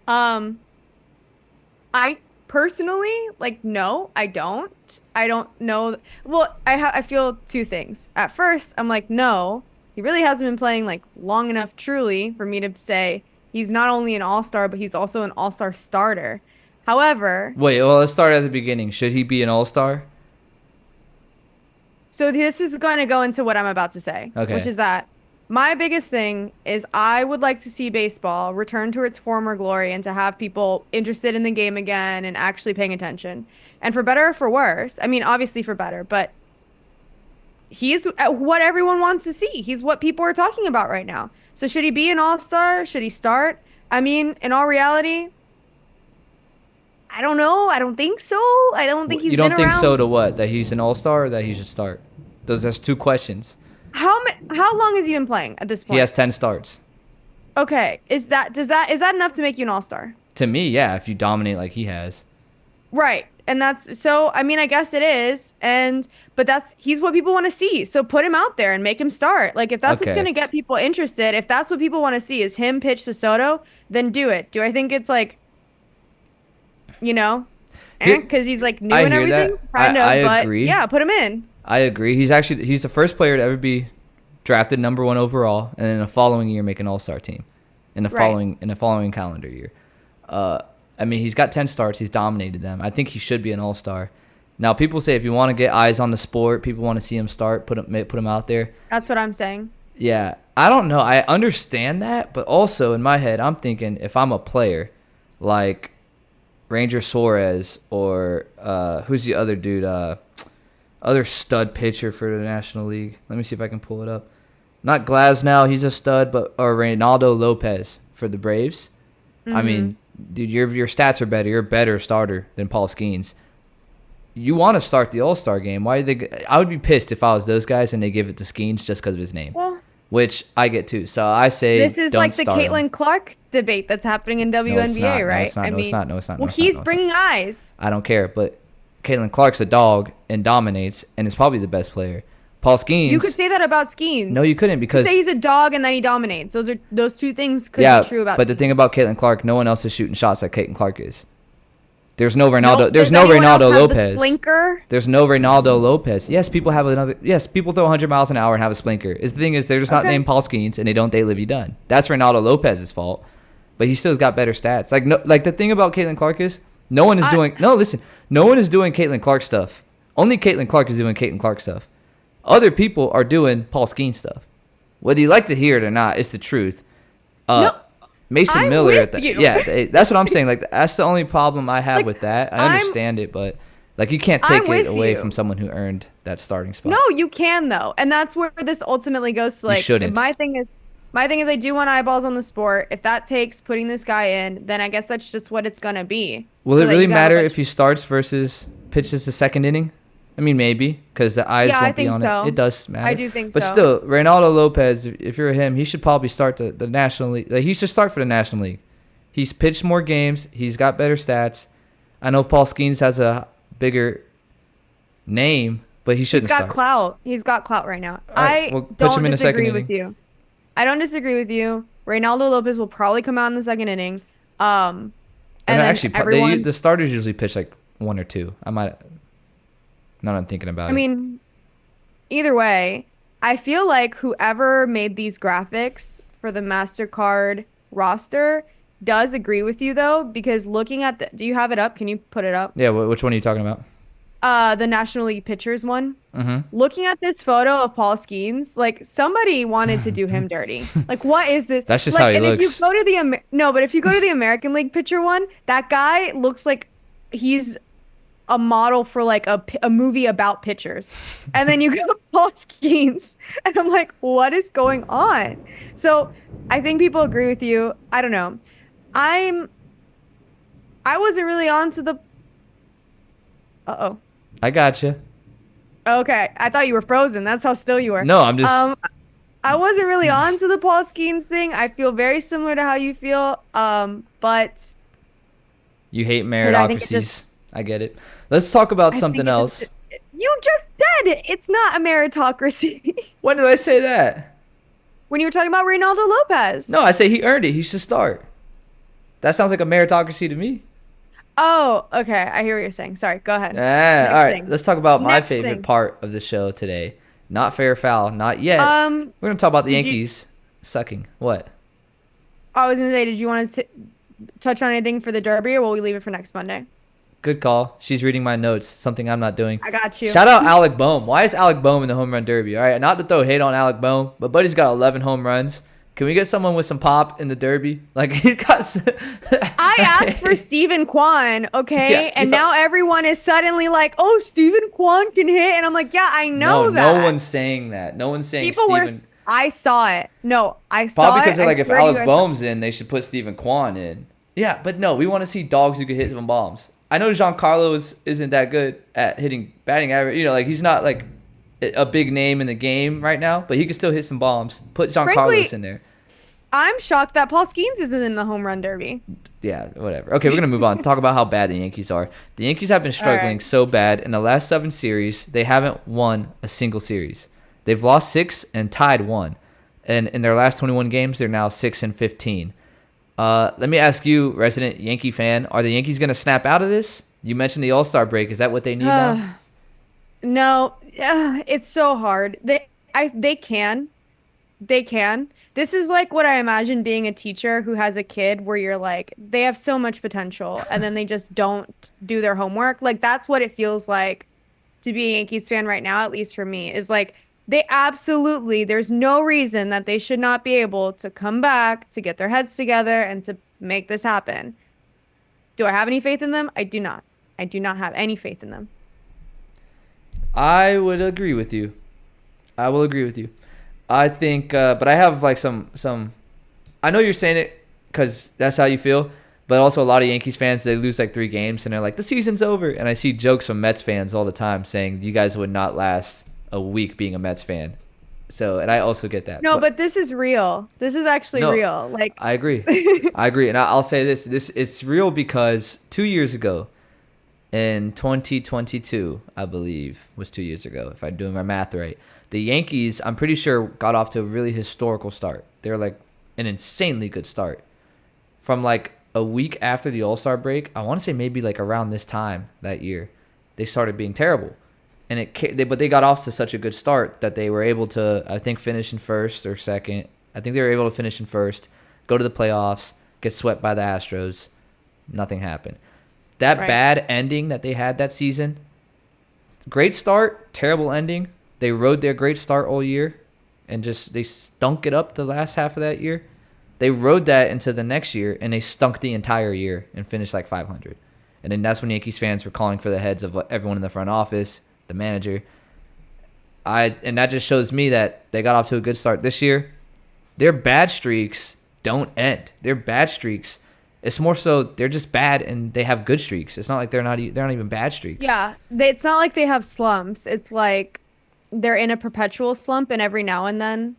Speaker 3: I personally no, I don't. I don't know. Well, I feel two things. At first, I'm like, no, he really hasn't been playing like long enough truly for me to say he's not only an all-star, but he's also an all-star starter. However,
Speaker 2: Wait, well, let's start at the beginning. Should he be an all-star?
Speaker 3: so this is going to go into what I'm about to say,
Speaker 2: Okay.
Speaker 3: which is that my biggest thing is I would like to see baseball return to its former glory and to have people interested in the game again and actually paying attention. And for better or for worse, I mean, obviously for better, but he's what everyone wants to see. He's what people are talking about right now. So should he be an all-star? Should he start? I mean, in all reality, I don't know. I don't think so. I don't think he's
Speaker 2: You don't
Speaker 3: been
Speaker 2: think
Speaker 3: around.
Speaker 2: so to what? That he's an all-star or that he should start? There's two questions.
Speaker 3: How long has he been playing at this point?
Speaker 2: He has 10 starts.
Speaker 3: Okay. Is that enough to make you an all-star?
Speaker 2: To me, yeah, if you dominate like he has.
Speaker 3: Right. And that's so I mean, I guess it is. But he's what people want to see. So put him out there and make him start. Like if that's what's
Speaker 2: Okay.
Speaker 3: going to get people interested, if that's what people want to see is him pitch to Soto, then do it. Do I think it's like because he's like new
Speaker 2: I
Speaker 3: and
Speaker 2: hear that.
Speaker 3: everything? Kind of,
Speaker 2: I
Speaker 3: but
Speaker 2: agree.
Speaker 3: yeah, put him in.
Speaker 2: I agree. He's the first player to ever be drafted number 1 overall, and then the following year make an all-star team, in the following calendar year. I mean, he's got 10 starts. He's dominated them. I think he should be an all-star. Now, people say if you want to get eyes on the sport, people want to see him start, put him out there.
Speaker 3: That's what I'm saying.
Speaker 2: Yeah, I don't know. I understand that, but also in my head, I'm thinking if I'm a player, like Ranger Suarez or who's the other dude? Other stud pitcher for the National League. Let me see if I can pull it up. Not Glasnow, he's a stud, or Reynaldo Lopez for the Braves. I mean, dude, your stats are better. You're a better starter than Paul Skeens. You want to start the All-Star game. Why did they? I would be pissed if I was those guys and they give it to Skeens just because of his name,
Speaker 3: Well,
Speaker 2: which I get too. So I say
Speaker 3: this is
Speaker 2: don't
Speaker 3: like the
Speaker 2: start him.
Speaker 3: Caitlin Clark debate that's happening in WNBA,
Speaker 2: No, it's not. No,
Speaker 3: right?
Speaker 2: it's not.
Speaker 3: I
Speaker 2: No,
Speaker 3: mean,
Speaker 2: it's not. No, it's not.
Speaker 3: Well,
Speaker 2: No, it's not.
Speaker 3: he's
Speaker 2: No, it's
Speaker 3: bringing eyes.
Speaker 2: I don't care, but Caitlin Clark's a dog and dominates and is probably the best player. Paul Skeens.
Speaker 3: You could say that about Skeens.
Speaker 2: No, you couldn't because
Speaker 3: say he's a dog and then he dominates. Those two things could
Speaker 2: yeah,
Speaker 3: be true about.
Speaker 2: but the thing about Caitlin Clark, no one else is shooting shots like Caitlin Clark is. There's no Ronaldo.
Speaker 3: Nope.
Speaker 2: There's
Speaker 3: Does
Speaker 2: no
Speaker 3: anyone else
Speaker 2: Reynaldo
Speaker 3: have the
Speaker 2: Lopez.
Speaker 3: Splinker?
Speaker 2: There's no Reynaldo Lopez. Yes, people have another. Yes, people throw 100 miles an hour and have a splinker. The thing is, they're just not
Speaker 3: Okay.
Speaker 2: named Paul Skeens and they don't date Livy Dunn. That's Reynaldo Lopez's fault, but he still's got better stats. Like the thing about Caitlin Clark is, no one is doing. No, listen, no one is doing Caitlin Clark stuff. Only Caitlin Clark is doing Caitlin Clark stuff. Other people are doing Paul Skeens stuff. Whether you like to hear it or not, it's the truth.
Speaker 3: No,
Speaker 2: Mason
Speaker 3: I'm
Speaker 2: Miller,
Speaker 3: with you.
Speaker 2: that's what I'm saying. Like that's the only problem I have
Speaker 3: Like,
Speaker 2: with that. I understand it, but like you can't
Speaker 3: I'm
Speaker 2: take
Speaker 3: with
Speaker 2: it away
Speaker 3: you.
Speaker 2: from someone who earned that starting spot.
Speaker 3: No, you can though, and that's where this ultimately goes to like.
Speaker 2: shouldn't.
Speaker 3: My thing is, I do want eyeballs on the sport. If that takes putting this guy in, then I guess that's just what it's gonna be.
Speaker 2: Will
Speaker 3: So
Speaker 2: it
Speaker 3: that
Speaker 2: really
Speaker 3: you gotta,
Speaker 2: matter
Speaker 3: like-
Speaker 2: if he starts versus pitches the second inning? I mean, maybe because the eyes
Speaker 3: Yeah, I
Speaker 2: won't be
Speaker 3: think
Speaker 2: on
Speaker 3: so.
Speaker 2: it. It does matter.
Speaker 3: I do think
Speaker 2: but
Speaker 3: so.
Speaker 2: still, Reynaldo Lopez, if you're him, he should probably start the National League. Like, he should start for the National League. He's pitched more games. He's got better stats. I know Paul Skeens has a bigger name, but he
Speaker 3: He's
Speaker 2: shouldn't
Speaker 3: got
Speaker 2: start.
Speaker 3: clout. He's got clout right now.
Speaker 2: right,
Speaker 3: I
Speaker 2: well, pitch
Speaker 3: don't
Speaker 2: him in the second
Speaker 3: disagree with
Speaker 2: inning.
Speaker 3: you. I don't disagree with you. Reynaldo Lopez will probably come out in the second inning. And then
Speaker 2: Actually,
Speaker 3: everyone.
Speaker 2: the starters usually pitch like 1 or 2. I might. Now I'm thinking about it.
Speaker 3: I mean, either way, I feel like whoever made these graphics for the MasterCard roster does agree with you though, because looking at do you have it up? Can you put it up?
Speaker 2: Yeah, which one are you talking about?
Speaker 3: the National League pitchers one. Looking at this photo of Paul Skeens, like somebody wanted to do him dirty. Like, what is this?
Speaker 2: That's just
Speaker 3: like,
Speaker 2: how he
Speaker 3: and
Speaker 2: looks.
Speaker 3: if you go to the no, but if you go to the American League pitcher one, that guy looks like he's a model for like a movie about pitchers. And then you go to Paul Skeens, and I'm like, what is going on? So I think people agree with you. I don't know. I wasn't really on to the. Uh-oh.
Speaker 2: I gotcha.
Speaker 3: Okay, I thought you were frozen. That's how still you were.
Speaker 2: No, I'm just.
Speaker 3: I wasn't really on to the Paul Skeens thing. I feel very similar to how you feel. But
Speaker 2: You hate
Speaker 3: I think it
Speaker 2: meritocracies.
Speaker 3: just-
Speaker 2: I get it. Let's talk about
Speaker 3: I
Speaker 2: something
Speaker 3: think it
Speaker 2: else.
Speaker 3: just- you just said it's not a meritocracy.
Speaker 2: When did I say that?
Speaker 3: When you were talking about Reynaldo Lopez.
Speaker 2: No, I say he earned it. He should start. That sounds like a meritocracy to me.
Speaker 3: Oh, okay. I hear what you're saying. Sorry. Go ahead.
Speaker 2: All right.
Speaker 3: thing.
Speaker 2: Let's talk about my
Speaker 3: Next
Speaker 2: favorite
Speaker 3: thing.
Speaker 2: part of the show today. Not fair or foul. Not yet. We're going to talk about the
Speaker 3: did you-
Speaker 2: Yankees sucking. What?
Speaker 3: I was gonna say, did you want to touch on anything for the Derby, or will we leave it for next Monday?
Speaker 2: Good call. She's reading my notes. Something I'm not doing.
Speaker 3: I got you.
Speaker 2: Shout out Alec Boehm. Why is Alec Boehm in the home run derby? All right, not to throw hate on Alec Boehm, but Buddy's got 11 home runs. Can we get someone with some pop in the derby? Like he's got.
Speaker 3: I asked for Stephen Kwan, okay,
Speaker 2: Yeah,
Speaker 3: and
Speaker 2: yeah.
Speaker 3: now everyone is suddenly like, "Oh, Stephen Kwan can hit," and I'm like, "Yeah, I know
Speaker 2: No,
Speaker 3: that."
Speaker 2: no one's saying that. No one's saying
Speaker 3: People
Speaker 2: Steven.
Speaker 3: were. I saw it. No, I saw
Speaker 2: Probably
Speaker 3: it.
Speaker 2: because they're
Speaker 3: I
Speaker 2: like, if
Speaker 3: swear to you,
Speaker 2: Alec
Speaker 3: I saw-
Speaker 2: Boehm's in, they should put Stephen Kwan in. Yeah, but no, we want to see dogs who can hit some bombs. I know Giancarlo isn't that good at hitting batting average. You know, like he's not like a big name in the game right now, but he can still hit some bombs. Put Giancarlo
Speaker 3: Frankly-
Speaker 2: in there.
Speaker 3: I'm shocked that Paul Skeens isn't in the home run derby.
Speaker 2: Yeah, whatever. Okay, we're gonna move on. Talk about how bad the Yankees are. The Yankees have been struggling
Speaker 3: right.
Speaker 2: so bad in the last 7 series. They haven't won a single series. They've lost 6 and tied 1, and in their last 21 games, they're now 6-15. Let me ask you, resident Yankee fan, are the Yankees gonna snap out of this? You mentioned the All-Star break. Is that what they need now?
Speaker 3: No, it's so hard. They can. This is like what I imagine being a teacher who has a kid where you're like, they have so much potential and then they just don't do their homework. Like that's what it feels like to be a Yankees fan right now, at least for me, is like there's no reason that they should not be able to come back, to get their heads together and to make this happen. Do I have any faith in them? I do not. I do not have any faith in them.
Speaker 2: I would agree with you. I will agree with you. I think, but I have like some. I know you're saying it because that's how you feel, but also a lot of Yankees fans, they lose like 3 games and they're like, the season's over. And I see jokes from Mets fans all the time saying you guys would not last a week being a Mets fan. So, and I also get that.
Speaker 3: No, but this is real. This is actually
Speaker 2: No,
Speaker 3: real. Like
Speaker 2: I agree. I agree. And I'll say this. It's real because 2 years ago, in 2022, I believe, was 2 years ago, if I'm doing my math right, the Yankees, I'm pretty sure, got off to a really historical start. They were like an insanely good start. From like a week after the All-Star break, I want to say maybe like around this time that year, they started being terrible. And but they got off to such a good start that they were able to, I think, finish in first or second. I think they were able to finish in first, go to the playoffs, get swept by the Astros. Nothing happened. That
Speaker 3: Right.
Speaker 2: bad ending that they had that season, great start, terrible ending. They rode their great start all year and just they stunk it up the last half of that year. They rode that into the next year and they stunk the entire year and finished like 500. And then that's when Yankees fans were calling for the heads of everyone in the front office, the manager. And that just shows me that they got off to a good start this year. Their bad streaks don't end. Their bad streaks, it's more so they're just bad and they have good streaks. It's not like they're not even bad streaks.
Speaker 3: Yeah, it's not like they have slumps. It's like they're in a perpetual slump, and every now and then,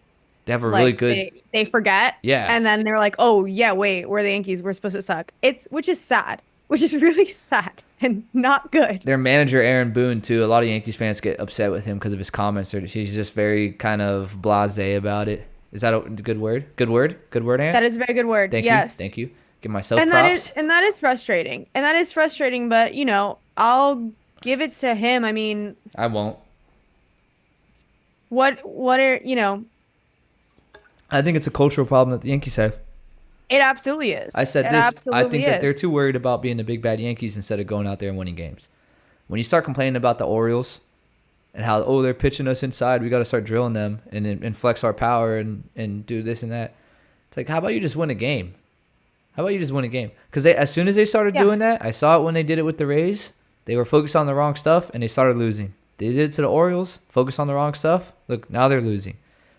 Speaker 2: They have a
Speaker 3: like
Speaker 2: really good.
Speaker 3: they forget.
Speaker 2: Yeah.
Speaker 3: and then they're like, "Oh yeah, wait, we're the Yankees. We're supposed to suck." Which is sad, which is really sad and not good.
Speaker 2: Their manager, Aaron Boone, too. A lot of Yankees fans get upset with him because of his comments. He's just very kind of blasé about it. Is that a good word? Good word? Good word, Ant?
Speaker 3: That is a very good word.
Speaker 2: Thank
Speaker 3: Yes.
Speaker 2: you. Thank you. Give myself
Speaker 3: and
Speaker 2: props.
Speaker 3: that is frustrating. And that is frustrating, but I'll give it to him. I mean,
Speaker 2: I won't.
Speaker 3: what are,
Speaker 2: I think it's a cultural problem that the Yankees have.
Speaker 3: it absolutely is.
Speaker 2: I said
Speaker 3: It
Speaker 2: this. I
Speaker 3: absolutely
Speaker 2: think that they're
Speaker 3: is.
Speaker 2: too worried about being the big bad Yankees instead of going out there and winning games. When you start complaining about the Orioles and how, oh, they're pitching us inside, we got to start drilling them and flex our power and do this and that. It's like, how about you just win a game? How about you just win a game? Because as soon as they started doing that, I saw it when they did it with the Rays. They were focused on the wrong stuff, and they started losing. They did it to the Orioles, focused on the wrong stuff. Look, now they're losing.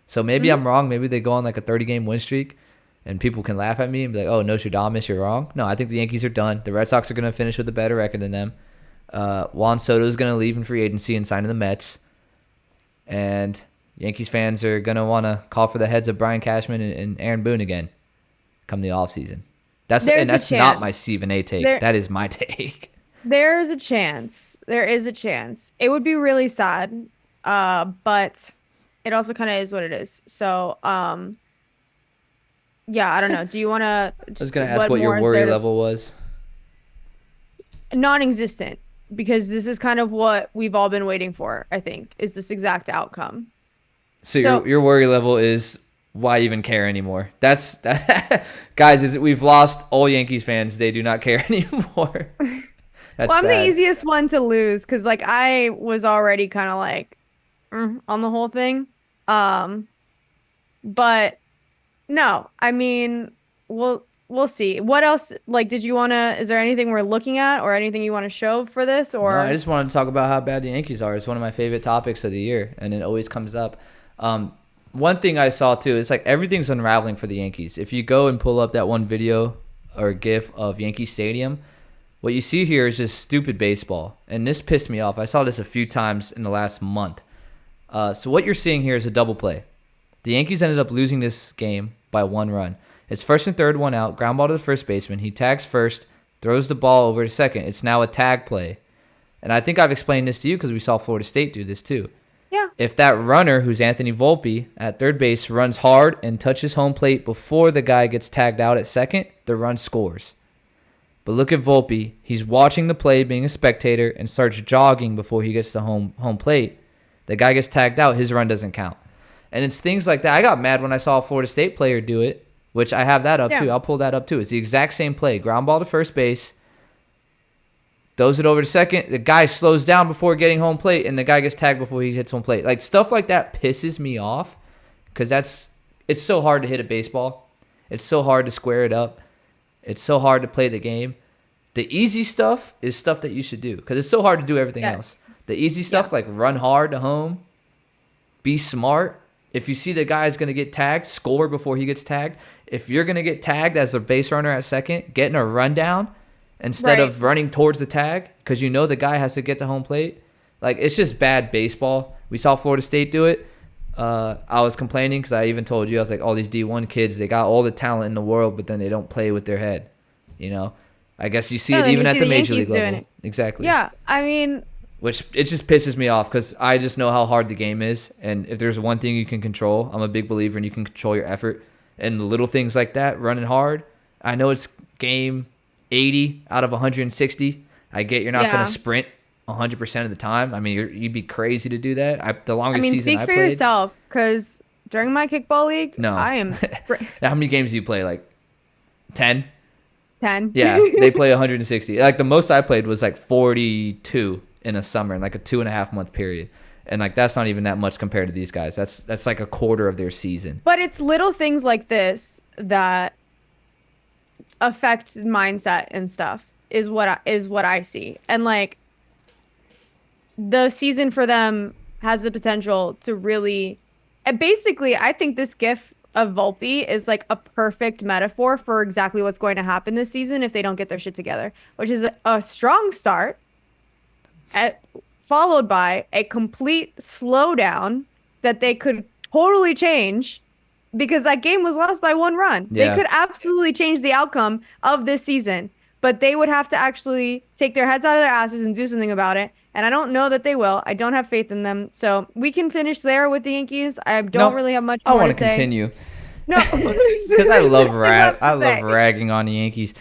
Speaker 2: So maybe I'm wrong. Maybe they go on like a 30-game win streak, and people can laugh at me and be like, oh, Nostradamus, you're wrong. No, I think the Yankees are done. The Red Sox are going to finish with a better record than them. Juan Soto is going to leave in free agency and sign in the Mets. And Yankees fans are going to want to call for the heads of Brian Cashman and Aaron Boone again come the offseason. That's not my Stephen A take. That is my take.
Speaker 3: There's a chance. There is a chance. It would be really sad, but it also kind of is what it is. So, yeah, I don't know. Do you want to?
Speaker 2: I was going to ask what your worry level was.
Speaker 3: Non-existent, because this is kind of what we've all been waiting for, I think, is this exact outcome.
Speaker 2: So your worry level is why even care anymore? That's guys, we've lost all Yankees fans. They do not care anymore. That's
Speaker 3: I'm
Speaker 2: bad.
Speaker 3: the easiest one to lose because like I was already kind of like on the whole thing. But no, I mean, we'll see. What else? Like, is there anything we're looking at or anything you want to show for this? Or
Speaker 2: No, I just wanted to talk about how bad the Yankees are. It's one of my favorite topics of the year, and it always comes up. One thing I saw too, it's like everything's unraveling for the Yankees. If you go and pull up that one video or GIF of Yankee Stadium, what you see here is just stupid baseball, and this pissed me off. I saw this a few times in the last month. So what you're seeing here is a double play. The Yankees ended up losing this game by 1 run. It's first and third, 1 out, ground ball to the first baseman. He tags first, throws the ball over to second. It's now a tag play. And I think I've explained this to you because we saw Florida State do this too.
Speaker 3: yeah,
Speaker 2: If that runner, who's Anthony Volpe, at third base, runs hard and touches home plate before the guy gets tagged out at second, the run scores. But look at Volpe. He's watching the play, being a spectator, and starts jogging before he gets to home plate. The guy gets tagged out. His run doesn't count. And it's things like that. I got mad when I saw a Florida State player do it, which I have that up too. I'll pull that up too. It's the exact same play. Ground ball to first base. Throws it over to second. The guy slows down before getting home plate, and the guy gets tagged before he hits home plate. Like, stuff like that pisses me off because it's so hard to hit a baseball. It's so hard to square it up. It's so hard to play the game. The easy stuff is stuff that you should do because it's so hard to do everything else. The easy stuff, like run hard to home, be smart. If you see the guy's going to get tagged, score before he gets tagged. If you're going to get tagged as a base runner at second, getting a rundown instead of running towards the tag because you know the guy has to get to home plate. Like, it's just bad baseball. We saw Florida State do it. I was complaining because I even told you, I was like, all these D1 kids, they got all the talent in the world, but then they don't play with their head. You know, I guess you see it even at the major league level. Exactly.
Speaker 3: Yeah, I mean,
Speaker 2: which it just pisses me off because I just know how hard the game is, and if there's one thing you can control, I'm a big believer in you can control your effort and the little things like that, running hard. I know it's game 80 out of 160. I get you're not going to sprint 100% of the time. I mean, you'd be crazy to do that. The longest season
Speaker 3: speak
Speaker 2: I
Speaker 3: for
Speaker 2: played,
Speaker 3: yourself, because during my kickball league, I am
Speaker 2: How many games do you play? Like 10?
Speaker 3: 10.
Speaker 2: Yeah, they play 160. Like, the most I played was like 42 in a summer, in like a 2.5 month period. And like, that's not even that much compared to these guys. That's like a quarter of their season.
Speaker 3: But it's little things like this that affect mindset and stuff is what I see. And like, the season for them has the potential to really, and basically, I think this gif of Volpe is like a perfect metaphor for exactly what's going to happen this season if they don't get their shit together, which is a strong start followed by a complete slowdown that they could totally change because that game was lost by 1 run.
Speaker 2: Yeah.
Speaker 3: They could absolutely change the outcome of this season, but they would have to actually take their heads out of their asses and do something about it. And I don't know that they will. I don't have faith in them. So we can finish there with the Yankees. I don't really have much more to say.
Speaker 2: I want to continue.
Speaker 3: No,
Speaker 2: because I love ragging on the Yankees.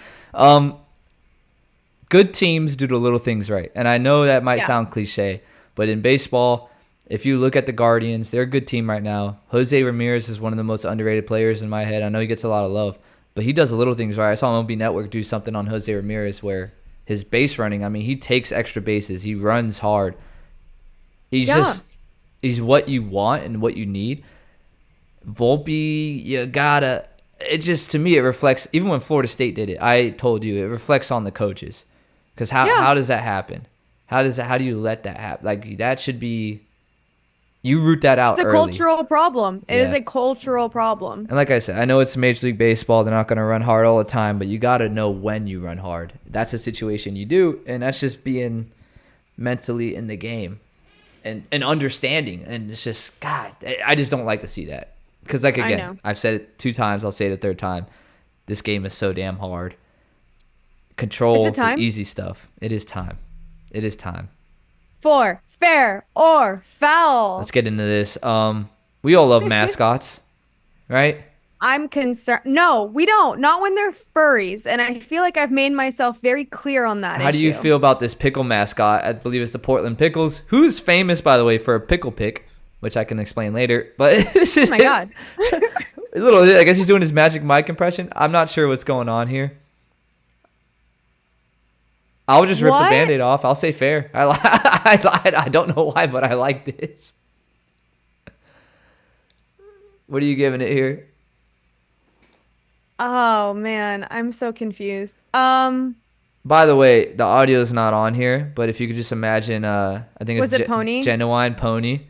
Speaker 2: Good teams do the little things right. And I know that might sound cliche, but in baseball, if you look at the Guardians, they're a good team right now. Jose Ramirez is one of the most underrated players in my head. I know he gets a lot of love, but he does the little things right. I saw MLB Network do something on Jose Ramirez where his base running. I mean, he takes extra bases. He runs hard. He's he's what you want and what you need. Volpe, you gotta. It just, to me, it reflects. Even when Florida State did it, I told you it reflects on the coaches. Because how does that happen? How do you let that happen? Like, that should be. You root that out
Speaker 3: It's a
Speaker 2: early.
Speaker 3: cultural problem. It is a cultural problem.
Speaker 2: And like I said, I know it's Major League Baseball. They're not going to run hard all the time, but you got to know when you run hard. That's a situation you do, and that's just being mentally in the game and understanding. And it's just, God, I just don't like to see that. Because, like, again, I've said it 2 times. I'll say it a 3rd time. This game is so damn hard. Control the easy stuff. It is time. It is time.
Speaker 3: For fair or foul.
Speaker 2: Let's get into this. We all love mascots, right?
Speaker 3: I'm concerned. No, we don't. Not when they're furries. And I feel like I've made myself very clear on that
Speaker 2: How do you feel about this Pickle mascot? I believe it's the Portland Pickles, who's famous, by the way, for a pickle pick, which I can explain later. But this is
Speaker 3: my God.
Speaker 2: I guess he's doing his Magic Mike impression. I'm not sure what's going on here. I'll just rip the Band-Aid off. I'll say fair. I lied. I don't know why, but I like this. What are you giving it here?
Speaker 3: Oh, man. I'm so confused.
Speaker 2: By the way, the audio is not on here, but if you could just imagine, I think
Speaker 3: was it Pony?
Speaker 2: Genuine Pony.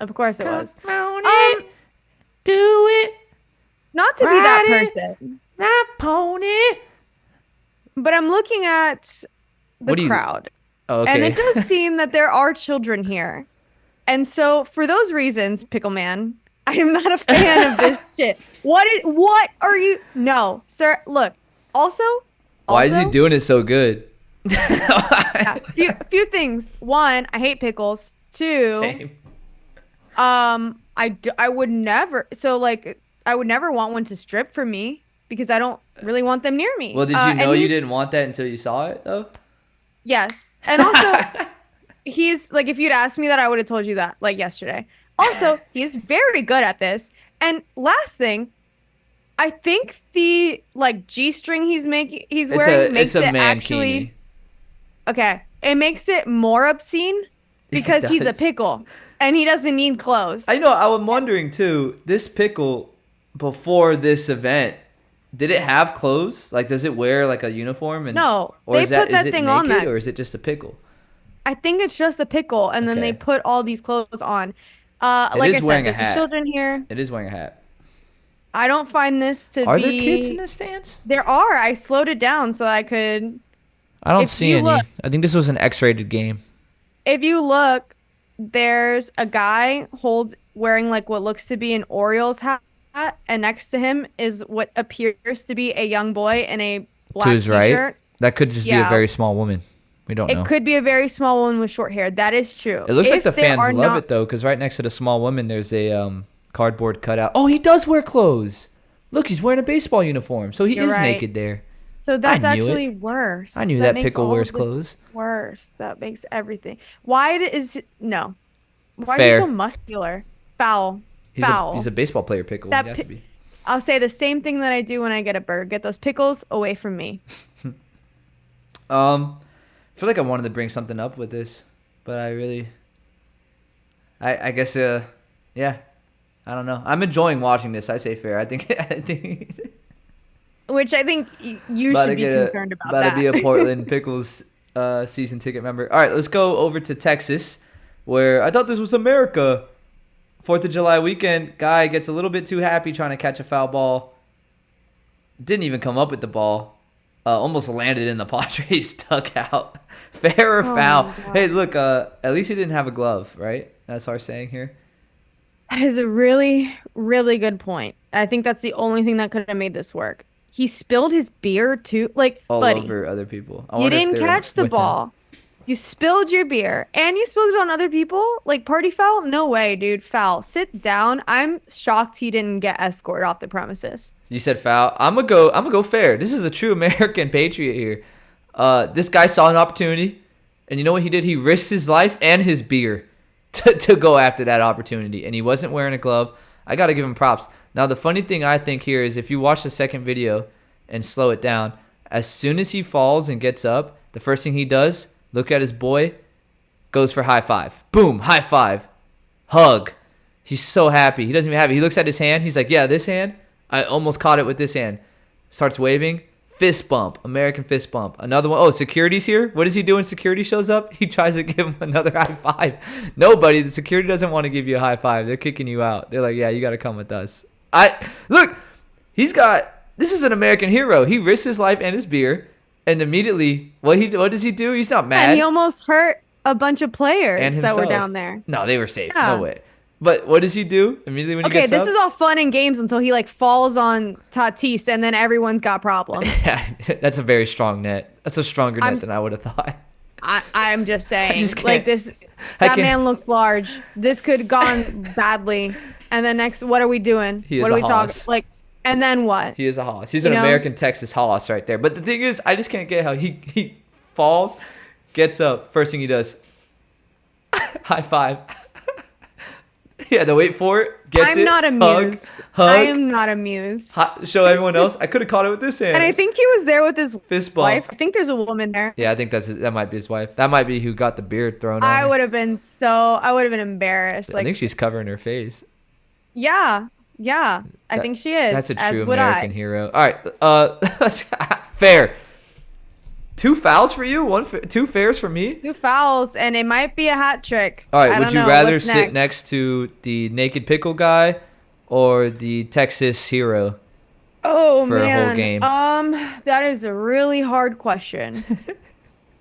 Speaker 3: Of course it was.
Speaker 2: Do it.
Speaker 3: Not to be that person.
Speaker 2: That pony.
Speaker 3: But I'm looking at the crowd.
Speaker 2: Oh, okay.
Speaker 3: And it does seem that there are children here. And so for those reasons, Pickle Man, I am not a fan of this shit. What are you? No, sir. Look, also.
Speaker 2: Why is he doing it so good?
Speaker 3: Few things. One, I hate pickles. Two.
Speaker 2: Same.
Speaker 3: I would never. So like, I would never want one to strip from me because I don't really want them near me.
Speaker 2: Well, did you know you didn't want that until you saw it, though?
Speaker 3: Yes. And also, he's like, if you'd asked me that, I would have told you that like yesterday. Also, he's very good at this. And last thing, I think the like G-string he's wearing makes it actually. Okay. It makes it more obscene because he's a pickle and he doesn't need clothes.
Speaker 2: I know. I'm wondering too, this pickle before this event, did it have clothes? Like, does it wear like a uniform?
Speaker 3: No, they put that thing on that.
Speaker 2: Or is it just a pickle?
Speaker 3: I think it's just a pickle, and then they put all these clothes on. Like I said, there's children here.
Speaker 2: It is wearing a hat.
Speaker 3: I don't find this to be.
Speaker 2: Are there kids in the stands?
Speaker 3: There are. I slowed it down so I could.
Speaker 2: I don't see any. I think this was an X-rated game.
Speaker 3: If you look, there's a guy wearing like what looks to be an Orioles hat. And next to him is what appears to be a young boy in a black
Speaker 2: to his
Speaker 3: t-shirt.
Speaker 2: Right? That could just be a very small woman. We don't know.
Speaker 3: It could be a very small woman with short hair. That is true.
Speaker 2: It looks like the fans love it, though, because right next to the small woman, there's a cardboard cutout. Oh, he does wear clothes. Look, he's wearing a baseball uniform. So he is naked there.
Speaker 3: So that's actually worse.
Speaker 2: I knew that Pickle wears clothes.
Speaker 3: Worse. That makes everything. Why is he
Speaker 2: Fair.
Speaker 3: so muscular? Foul.
Speaker 2: He's a baseball player, Pickle. He has to be.
Speaker 3: I'll say the same thing that I do when I get a burger. Get those pickles away from me.
Speaker 2: I feel like I wanted to bring something up with this, but I guess, yeah. I don't know. I'm enjoying watching this. I say fair. I think.
Speaker 3: Which I think you should be concerned about.
Speaker 2: About to be a Portland Pickles season ticket member. All right, let's go over to Texas, where I thought this was America. 4th of July weekend, guy gets a little bit too happy trying to catch a foul ball. Didn't even come up with the ball. Almost landed in the Padres dugout. Fair or foul? Hey, look, at least he didn't have a glove, right? That's our saying here.
Speaker 3: That is a really, really good point. I think that's the only thing that could have made this work. He spilled his beer too, like
Speaker 2: all
Speaker 3: buddy,
Speaker 2: over other people.
Speaker 3: You didn't catch the ball.
Speaker 2: Him.
Speaker 3: You spilled your beer and you spilled it on other people? Like party foul? No way, dude. Foul. Sit down. I'm shocked he didn't get escorted off the premises. You
Speaker 2: said foul. I'm gonna go fair. This is a true American patriot here. This guy saw an opportunity, and you know what he did? He risked his life and his beer to go after that opportunity, and he wasn't wearing a glove. I gotta give him props. Now the funny thing I think here is if you watch the second video and slow it down, as soon as he falls and gets up, The first thing he does, look at his boy, goes for high five. Boom, high five. Hug. He's so happy. He doesn't even have it. He looks at his hand. He's like, yeah, this hand, I almost caught it with this hand. Starts waving. Fist bump. American fist bump. Another one. Oh, security's here. What does he do when security shows up? He tries to give him another high five. Nobody. The security doesn't want to give you a high five. They're kicking you out. They're like, yeah, you got to come with us. Look, this is an American hero. He risked his life and his beer. And immediately, what does he do? He's not mad.
Speaker 3: And he almost hurt a bunch of players
Speaker 2: and
Speaker 3: that were down there.
Speaker 2: No, they were safe. Yeah. No way. But what does he do immediately when he gets up?
Speaker 3: Okay, this is all fun and games until he like falls on Tatis, and then everyone's got problems.
Speaker 2: Yeah, that's a very strong net. That's a stronger net than I would have thought.
Speaker 3: I'm just saying, like this, that man looks large. This could have gone badly. And then next, what are we doing? What are we talking? Like, and then what?
Speaker 2: He is a hoss. He's an American Texas hoss right there. But the thing is, I just can't get how he falls, gets up. First thing he does, high five. He had to wait for it.
Speaker 3: I'm not amused. I am not amused.
Speaker 2: Show everyone else. I could have caught it with this hand.
Speaker 3: And I think he was there with his
Speaker 2: fist bump.
Speaker 3: wife. I think there's a woman there.
Speaker 2: Yeah, I think that might be his wife. That might be who got the beard thrown on.
Speaker 3: I would have been embarrassed.
Speaker 2: I think she's covering her face.
Speaker 3: Yeah. I think she is.
Speaker 2: That's a true American hero. All right, fair. 2 fouls for you? 2 fairs for me?
Speaker 3: 2 fouls, and it might be a hat trick.
Speaker 2: All right, would you rather sit next to the naked pickle guy or the Texas hero
Speaker 3: for
Speaker 2: a whole game?
Speaker 3: That is a really hard question.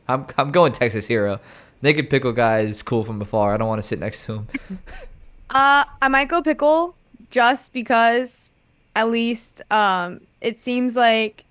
Speaker 2: I'm going Texas hero. Naked pickle guy is cool from afar. I don't want to sit next to him.
Speaker 3: I might go pickle just because at least it seems like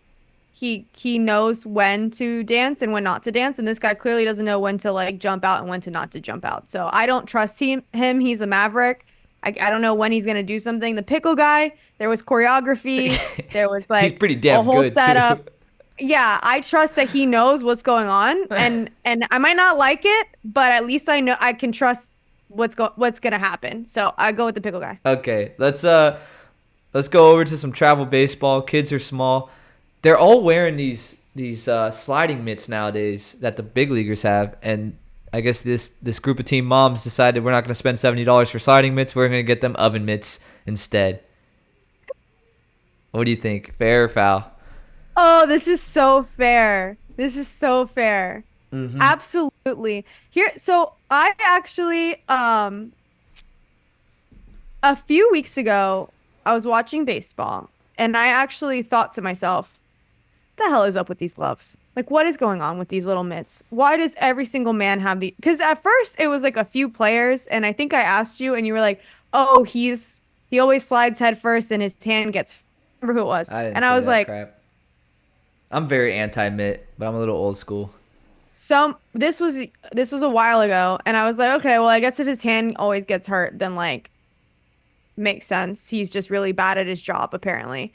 Speaker 3: he knows when to dance and when not to dance, and this guy clearly doesn't know when to like jump out and when to not to jump out. So I don't trust him. He's a maverick. I don't know when he's gonna do something. The pickle guy, there was choreography. There was like
Speaker 2: he's pretty damn
Speaker 3: a whole
Speaker 2: good
Speaker 3: setup.
Speaker 2: Too.
Speaker 3: Yeah, I trust that he knows what's going on, and I might not like it, but at least I know I can trust what's gonna happen. So I go with the pickle guy.
Speaker 2: Okay, let's go over to some travel baseball. Kids are small. They're all wearing these sliding mitts nowadays that the big leaguers have, and I guess this group of team moms decided we're not going to spend $70 for sliding mitts. We're going to get them oven mitts instead. What do you think? Fair or foul?
Speaker 3: Oh, this is so fair. Mm-hmm. Absolutely. So I actually a few weeks ago I was watching baseball, and I actually thought to myself, the hell is up with these gloves? Like, what is going on with these little mitts? Why does every single man have these? Because at first it was like a few players, and I think I asked you, and you were like, "Oh, he always slides head first, and his hand gets." Remember who it was? I was like,
Speaker 2: crap. I'm very anti-mitt, but I'm a little old school.
Speaker 3: This was a while ago, and I was like, okay, well, I guess if his hand always gets hurt, then like, makes sense. He's just really bad at his job, apparently.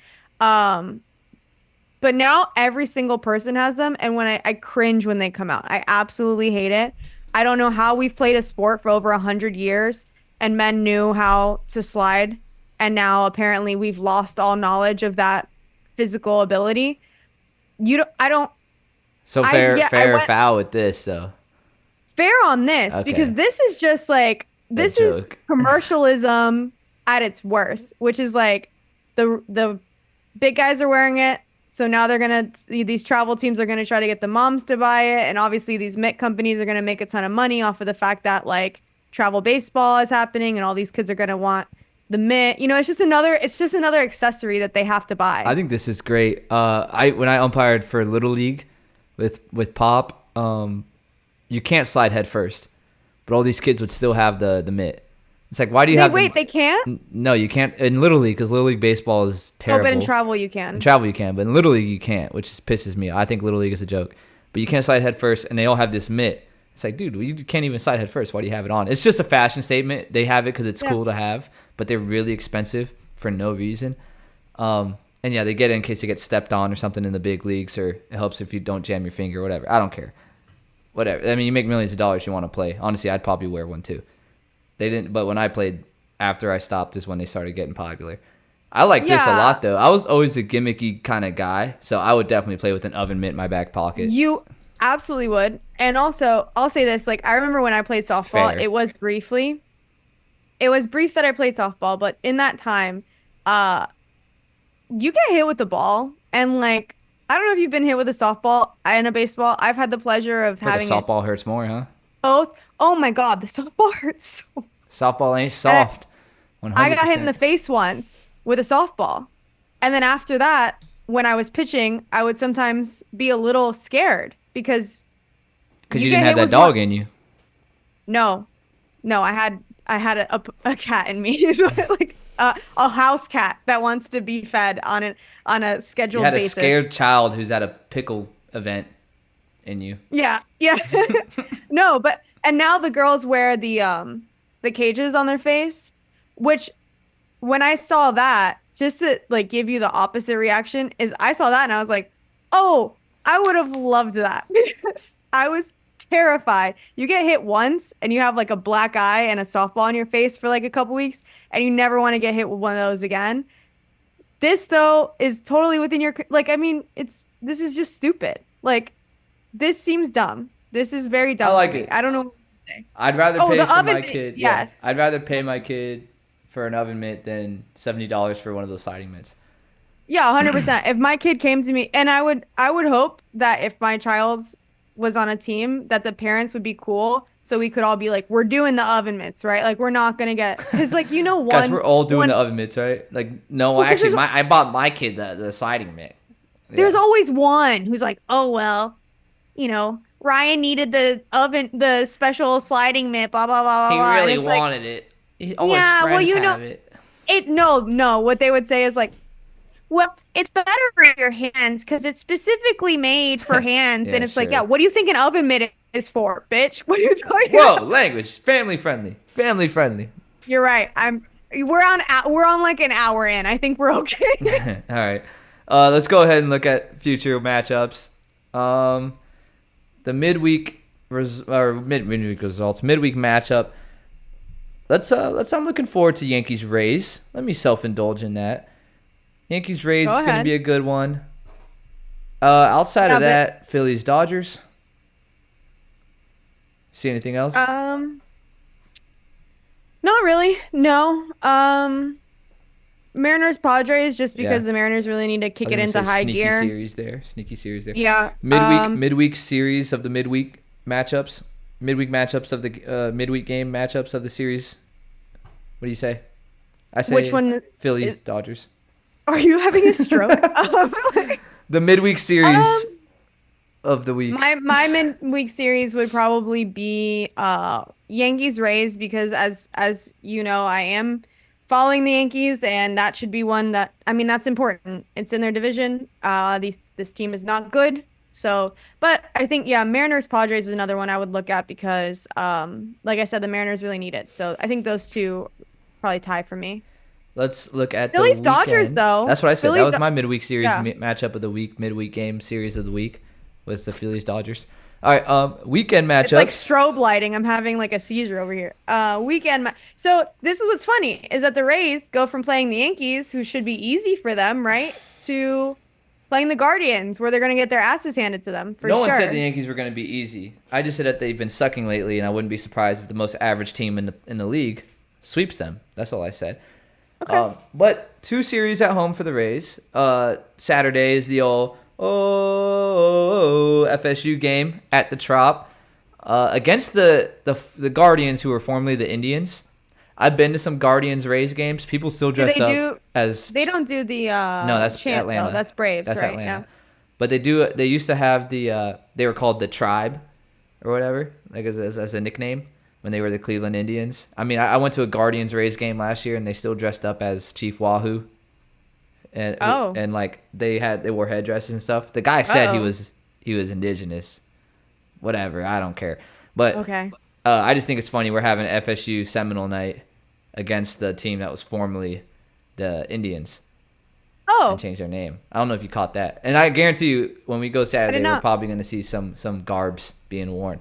Speaker 3: But now every single person has them, and when I cringe when they come out. I absolutely hate it. I don't know how we've played a sport for over 100 years, and men knew how to slide, and now apparently we've lost all knowledge of that physical ability.
Speaker 2: So fair or foul with this, though?
Speaker 3: Fair on this, because this is just like, this is commercialism at its worst, which is like the big guys are wearing it. So now these travel teams are going to try to get the moms to buy it. And obviously these mitt companies are going to make a ton of money off of the fact that like travel baseball is happening and all these kids are going to want the mitt. It's just another accessory that they have to buy.
Speaker 2: I think this is great. When I umpired for Little League with Pop, you can't slide head first, but all these kids would still have the mitt. It's like, why do you have?
Speaker 3: Wait, they can't?
Speaker 2: No, you can't in Little League because Little League baseball is terrible.
Speaker 3: Oh, but in travel you can.
Speaker 2: In travel you can, but in Little League you can't, which just pisses me off. I think Little League is a joke. But you can't slide head first, and they all have this mitt. It's like, dude, you can't even slide head first. Why do you have it on? It's just a fashion statement. They have it because it's cool to have, but they're really expensive for no reason. And yeah, they get it in case they get stepped on or something in the big leagues, or it helps if you don't jam your finger or whatever. I don't care. Whatever. I mean, you make millions of dollars, you want to play. Honestly, I'd probably wear one too. They didn't, but when I played after I stopped is when they started getting popular. I like this a lot, though. I was always a gimmicky kind of guy, so I would definitely play with an oven mitt in my back pocket.
Speaker 3: absolutely would. And also, I'll say this, like I remember when I played softball,
Speaker 2: Fair.
Speaker 3: it was briefly. It was brief that I played softball, but in that time, uh you get hit with the ball and like I don't know if you've been hit with a softball and a baseball. I've had the pleasure of
Speaker 2: For the
Speaker 3: having it
Speaker 2: softball hurts more, huh?
Speaker 3: both. Oh my God, the softball hurts so.
Speaker 2: Softball ain't
Speaker 3: And
Speaker 2: soft.
Speaker 3: I got hit in
Speaker 2: 100%.
Speaker 3: the face once with a softball. And then after that, when I was pitching, I would sometimes be a little scared because
Speaker 2: Because
Speaker 3: you
Speaker 2: you
Speaker 3: get
Speaker 2: didn't have
Speaker 3: hit
Speaker 2: that
Speaker 3: with one.
Speaker 2: dog in you.
Speaker 3: No, no, I had a cat in me. So like a house cat that wants to be fed on a
Speaker 2: You
Speaker 3: scheduled
Speaker 2: had a
Speaker 3: basis.
Speaker 2: scared child who's at a pickle event in you.
Speaker 3: Yeah, yeah. No, but and now the girls wear the cages on their face, which when I saw that, just to like give you the opposite reaction, is I saw that and I was like, "Oh, I would have loved that." Because I was terrified. You get hit once and you have like a black eye and a softball in your face for like a couple weeks and you never want to get hit with one of those again. This though is totally within your like I mean, this is just stupid. Like this seems dumb. This is very
Speaker 2: I
Speaker 3: dumb for
Speaker 2: like
Speaker 3: me.
Speaker 2: it.
Speaker 3: I don't know what to say.
Speaker 2: I'd rather
Speaker 3: Oh,
Speaker 2: pay
Speaker 3: the
Speaker 2: for
Speaker 3: oven
Speaker 2: my
Speaker 3: mitt.
Speaker 2: kid. Yeah,
Speaker 3: Yes.
Speaker 2: I'd rather pay my kid for an oven mitt than $70 for one of those sliding mitts.
Speaker 3: Yeah, 100%. If my kid came to me, and I would hope that if my child was on a team, that the parents would be cool, so we could all be like, we're doing the oven mitts, right? Like we're not gonna get, because like
Speaker 2: Guys, we're all doing the
Speaker 3: one,
Speaker 2: oven mitts, right? Like, no,
Speaker 3: well, because
Speaker 2: actually, I bought my kid the sliding mitt.
Speaker 3: there's
Speaker 2: Yeah.
Speaker 3: always one who's like, oh well, Ryan needed the special sliding mitt, blah blah blah blah
Speaker 2: He
Speaker 3: blah, and
Speaker 2: really
Speaker 3: it's like,
Speaker 2: wanted it. All his
Speaker 3: yeah, well,
Speaker 2: friends have it.
Speaker 3: no, what they would say is like, well, it's better for your hands because it's specifically made for hands. And
Speaker 2: Yeah,
Speaker 3: it's like, yeah,
Speaker 2: sure.
Speaker 3: what do you think an oven mitt is for, bitch? What are you talking
Speaker 2: Whoa,
Speaker 3: about?
Speaker 2: language. Family friendly. Family friendly.
Speaker 3: You're right. We're on like an hour in. I think we're okay.
Speaker 2: All right. Let's go ahead and look at future matchups. The midweek results. Midweek matchup. I'm looking forward to Yankees Rays. Let me self-indulge in that. Yankees Rays
Speaker 3: Go
Speaker 2: is going to
Speaker 3: ahead.
Speaker 2: be a good one. Outside
Speaker 3: Yeah,
Speaker 2: of that, Phillies Dodgers. See anything else?
Speaker 3: Not really. No. Mariners Padres just because
Speaker 2: Yeah.
Speaker 3: the Mariners really need to
Speaker 2: I
Speaker 3: kick
Speaker 2: was
Speaker 3: it
Speaker 2: gonna
Speaker 3: into
Speaker 2: say
Speaker 3: high
Speaker 2: sneaky
Speaker 3: gear.
Speaker 2: series there. Sneaky series there.
Speaker 3: Yeah.
Speaker 2: Midweek series of the midweek matchups. Midweek matchups of the midweek game matchups of the series. What do you say? I say
Speaker 3: Which one
Speaker 2: Phillies
Speaker 3: is-
Speaker 2: Dodgers.
Speaker 3: Are you having a stroke?
Speaker 2: The midweek series
Speaker 3: Um,
Speaker 2: of the week.
Speaker 3: my midweek series would probably be Yankees Rays because as you know, I am following the Yankees and that should be one that I mean that's important. It's in their division. This team is not good. So, but I think yeah, Mariners Padres is another one I would look at because like I said, the Mariners really need it. So I think those two probably tie for me.
Speaker 2: Let's look at
Speaker 3: Phillies
Speaker 2: the
Speaker 3: Dodgers
Speaker 2: weekend.
Speaker 3: though.
Speaker 2: That's what I said. That
Speaker 3: Phillies
Speaker 2: was
Speaker 3: Do-
Speaker 2: my midweek series
Speaker 3: Yeah.
Speaker 2: matchup of the week. Midweek game series of the week was the Phillies Dodgers. All right, weekend
Speaker 3: It's like
Speaker 2: matchups.
Speaker 3: strobe lighting. I'm having like a seizure over here. So this is what's funny is that the Rays go from playing the Yankees, who should be easy for them, right, to playing the Guardians, where they're gonna get their asses handed to them for
Speaker 2: No one
Speaker 3: sure.
Speaker 2: said the Yankees were going to be easy. I just said that they've been sucking lately, and I wouldn't be surprised if the most average team in the league sweeps them. That's all I said.
Speaker 3: Okay.
Speaker 2: But two series at home for the Rays. Saturday is the old FSU game at the Trop against the Guardians, who were formerly the Indians. I've been to some Guardians Rays games. People still dress up as
Speaker 3: They don't do the
Speaker 2: no, that's
Speaker 3: chant,
Speaker 2: Atlanta.
Speaker 3: though. That's Braves,
Speaker 2: That's
Speaker 3: right?
Speaker 2: Atlanta. But they do. They used to have the. They were called the Tribe, or whatever, like as a nickname when they were the Cleveland Indians. I mean, I went to a Guardians Rays game last year, and they still dressed up as Chief Wahoo. And and like they wore headdresses and stuff. The guy said he was indigenous. Whatever, I don't care. But
Speaker 3: Okay.
Speaker 2: I just think it's funny we're having FSU Seminole night against the team that was formerly the Indians.
Speaker 3: Oh,
Speaker 2: And change their name. I don't know if you caught that. And I guarantee you, when we go Saturday, we're
Speaker 3: not.
Speaker 2: probably going to see some garbs being worn.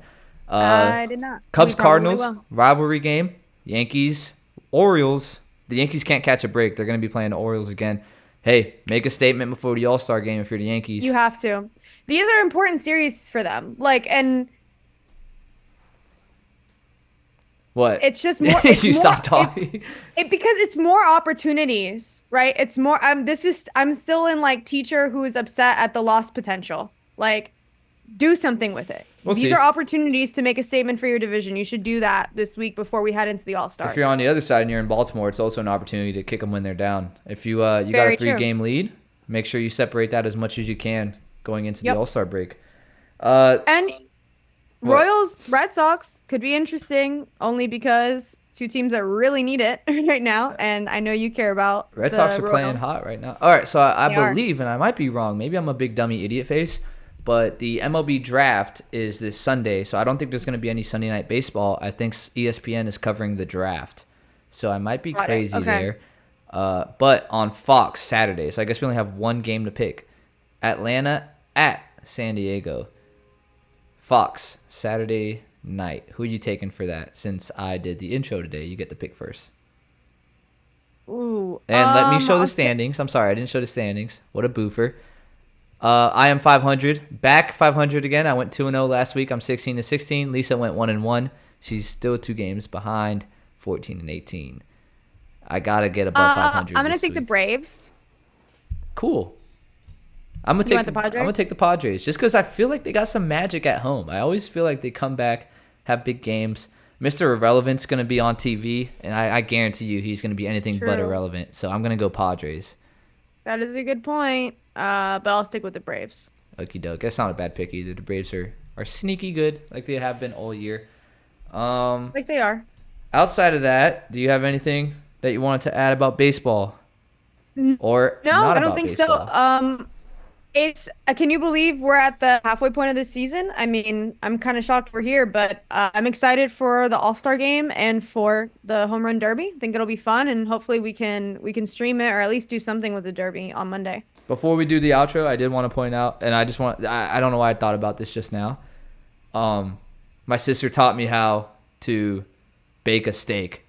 Speaker 3: I did not.
Speaker 2: Cubs
Speaker 3: We probably
Speaker 2: Cardinals
Speaker 3: will.
Speaker 2: rivalry game. Yankees Orioles. The Yankees can't catch a break. They're going to be playing the Orioles again. Hey, make a statement before the All-Star game if you're the Yankees.
Speaker 3: You have to. these are important series for them. Like, and
Speaker 2: What?
Speaker 3: it's just more. It's
Speaker 2: You
Speaker 3: more.
Speaker 2: stop talking.
Speaker 3: Because it's more opportunities, right? It's more. I'm still in like teacher who is upset at the lost potential. Like, do something with it.
Speaker 2: We'll
Speaker 3: These
Speaker 2: see.
Speaker 3: are opportunities to make a statement for your division. You should do that this week before we head into the All
Speaker 2: If
Speaker 3: Stars.
Speaker 2: you're on the other side and you're in Baltimore, it's also an opportunity to kick them when they're down. If you got a
Speaker 3: Very true.
Speaker 2: 3-game lead, make sure you separate that as much as you can going into
Speaker 3: Yep.
Speaker 2: the All-Star break.
Speaker 3: And
Speaker 2: What?
Speaker 3: Royals, Red Sox could be interesting only because two teams that really need it right now, and I know you care about
Speaker 2: Red
Speaker 3: the
Speaker 2: Sox are playing
Speaker 3: Royals.
Speaker 2: hot right now. All right, so I
Speaker 3: They are.
Speaker 2: believe, and I might be wrong, maybe I'm a big dummy idiot face, but the MLB draft is this Sunday, so I don't think there's going to be any Sunday night baseball. I think ESPN is covering the draft, so I might be
Speaker 3: Got it.
Speaker 2: crazy
Speaker 3: Okay.
Speaker 2: there. But on Fox Saturday, so I guess we only have one game to pick. Atlanta at San Diego. Fox Saturday night. Who are you taking for that? Since I did the intro today, you get to pick first.
Speaker 3: Ooh.
Speaker 2: And let me show the
Speaker 3: I'll
Speaker 2: standings. I'm sorry, I didn't show the standings. What a boofer. I am 500. Back 500 again. I went 2-0 last week. I'm 16-16. Lisa went 1-1. She's still 2 games behind, 14-18. I gotta get above 500.
Speaker 3: I'm gonna
Speaker 2: this
Speaker 3: take the
Speaker 2: week.
Speaker 3: Braves.
Speaker 2: Cool. I'm gonna
Speaker 3: You
Speaker 2: take
Speaker 3: want the
Speaker 2: I'm gonna
Speaker 3: Padres?
Speaker 2: take the Padres just because I feel like they got some magic at home. I always feel like they come back, have big games. Mr. Irrelevant's gonna be on TV, and I guarantee you he's gonna be anything but
Speaker 3: true.
Speaker 2: irrelevant. So I'm gonna go Padres.
Speaker 3: That is a good point. But I'll stick with the Braves.
Speaker 2: Okie doke. That's not a bad pick either. The Braves are sneaky good, like they have been all year.
Speaker 3: Like they are.
Speaker 2: Outside of that, do you have anything that you wanted to add about baseball? Or
Speaker 3: No,
Speaker 2: not
Speaker 3: I don't
Speaker 2: about
Speaker 3: think
Speaker 2: baseball?
Speaker 3: so. It's can you believe we're at the halfway point of the season? I mean, I'm kind of shocked we're here, but I'm excited for the All-Star game and for the Home Run Derby. I think it'll be fun, and hopefully we can stream it or at least do something with the Derby on Monday.
Speaker 2: Before we do the outro, I did want to point out, and I don't know why I thought about this just now. My sister taught me how to bake a steak.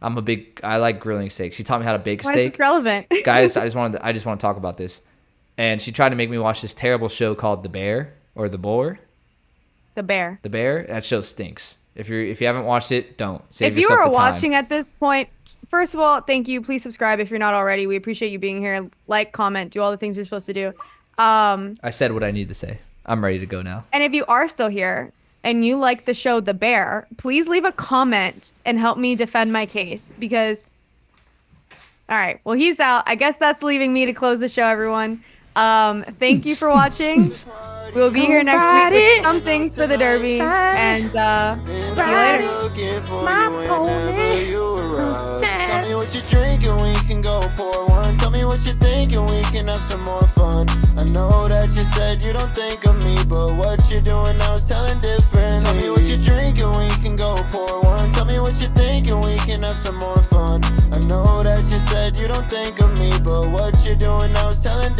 Speaker 2: I like grilling steak. She taught me how to bake a
Speaker 3: Why
Speaker 2: steak.
Speaker 3: is this relevant?
Speaker 2: Guys, I just want to talk about this. And she tried to make me watch this terrible show called The Bear or The Boar.
Speaker 3: The Bear.
Speaker 2: The Bear. That show stinks. If you haven't watched it, don't. Save
Speaker 3: If you
Speaker 2: yourself
Speaker 3: are
Speaker 2: the time.
Speaker 3: watching at this point, first of all, thank you. Please subscribe if you're not already. We appreciate you being here. Like, comment, do all the things you're supposed to do.
Speaker 2: I said what I need to say. I'm ready to go now.
Speaker 3: And if you are still here and you like the show The Bear, please leave a comment and help me defend my case because all right, well, he's out. I guess that's leaving me to close the show, everyone. Thank you for watching. We'll be here next week with something for the Derby, and we'll see you later.
Speaker 1: Looking for you whenever you arrive. Tell me what you're drinking, we can go pour one. Tell me what you're thinking, we can have some more fun. I know that you said you don't think of me, but what you're doing now is telling different. Tell me what you're drinking, we can go pour one. Tell me what you're thinking, we can have some more fun. I know that you said you don't think of me, but what you're doing now is telling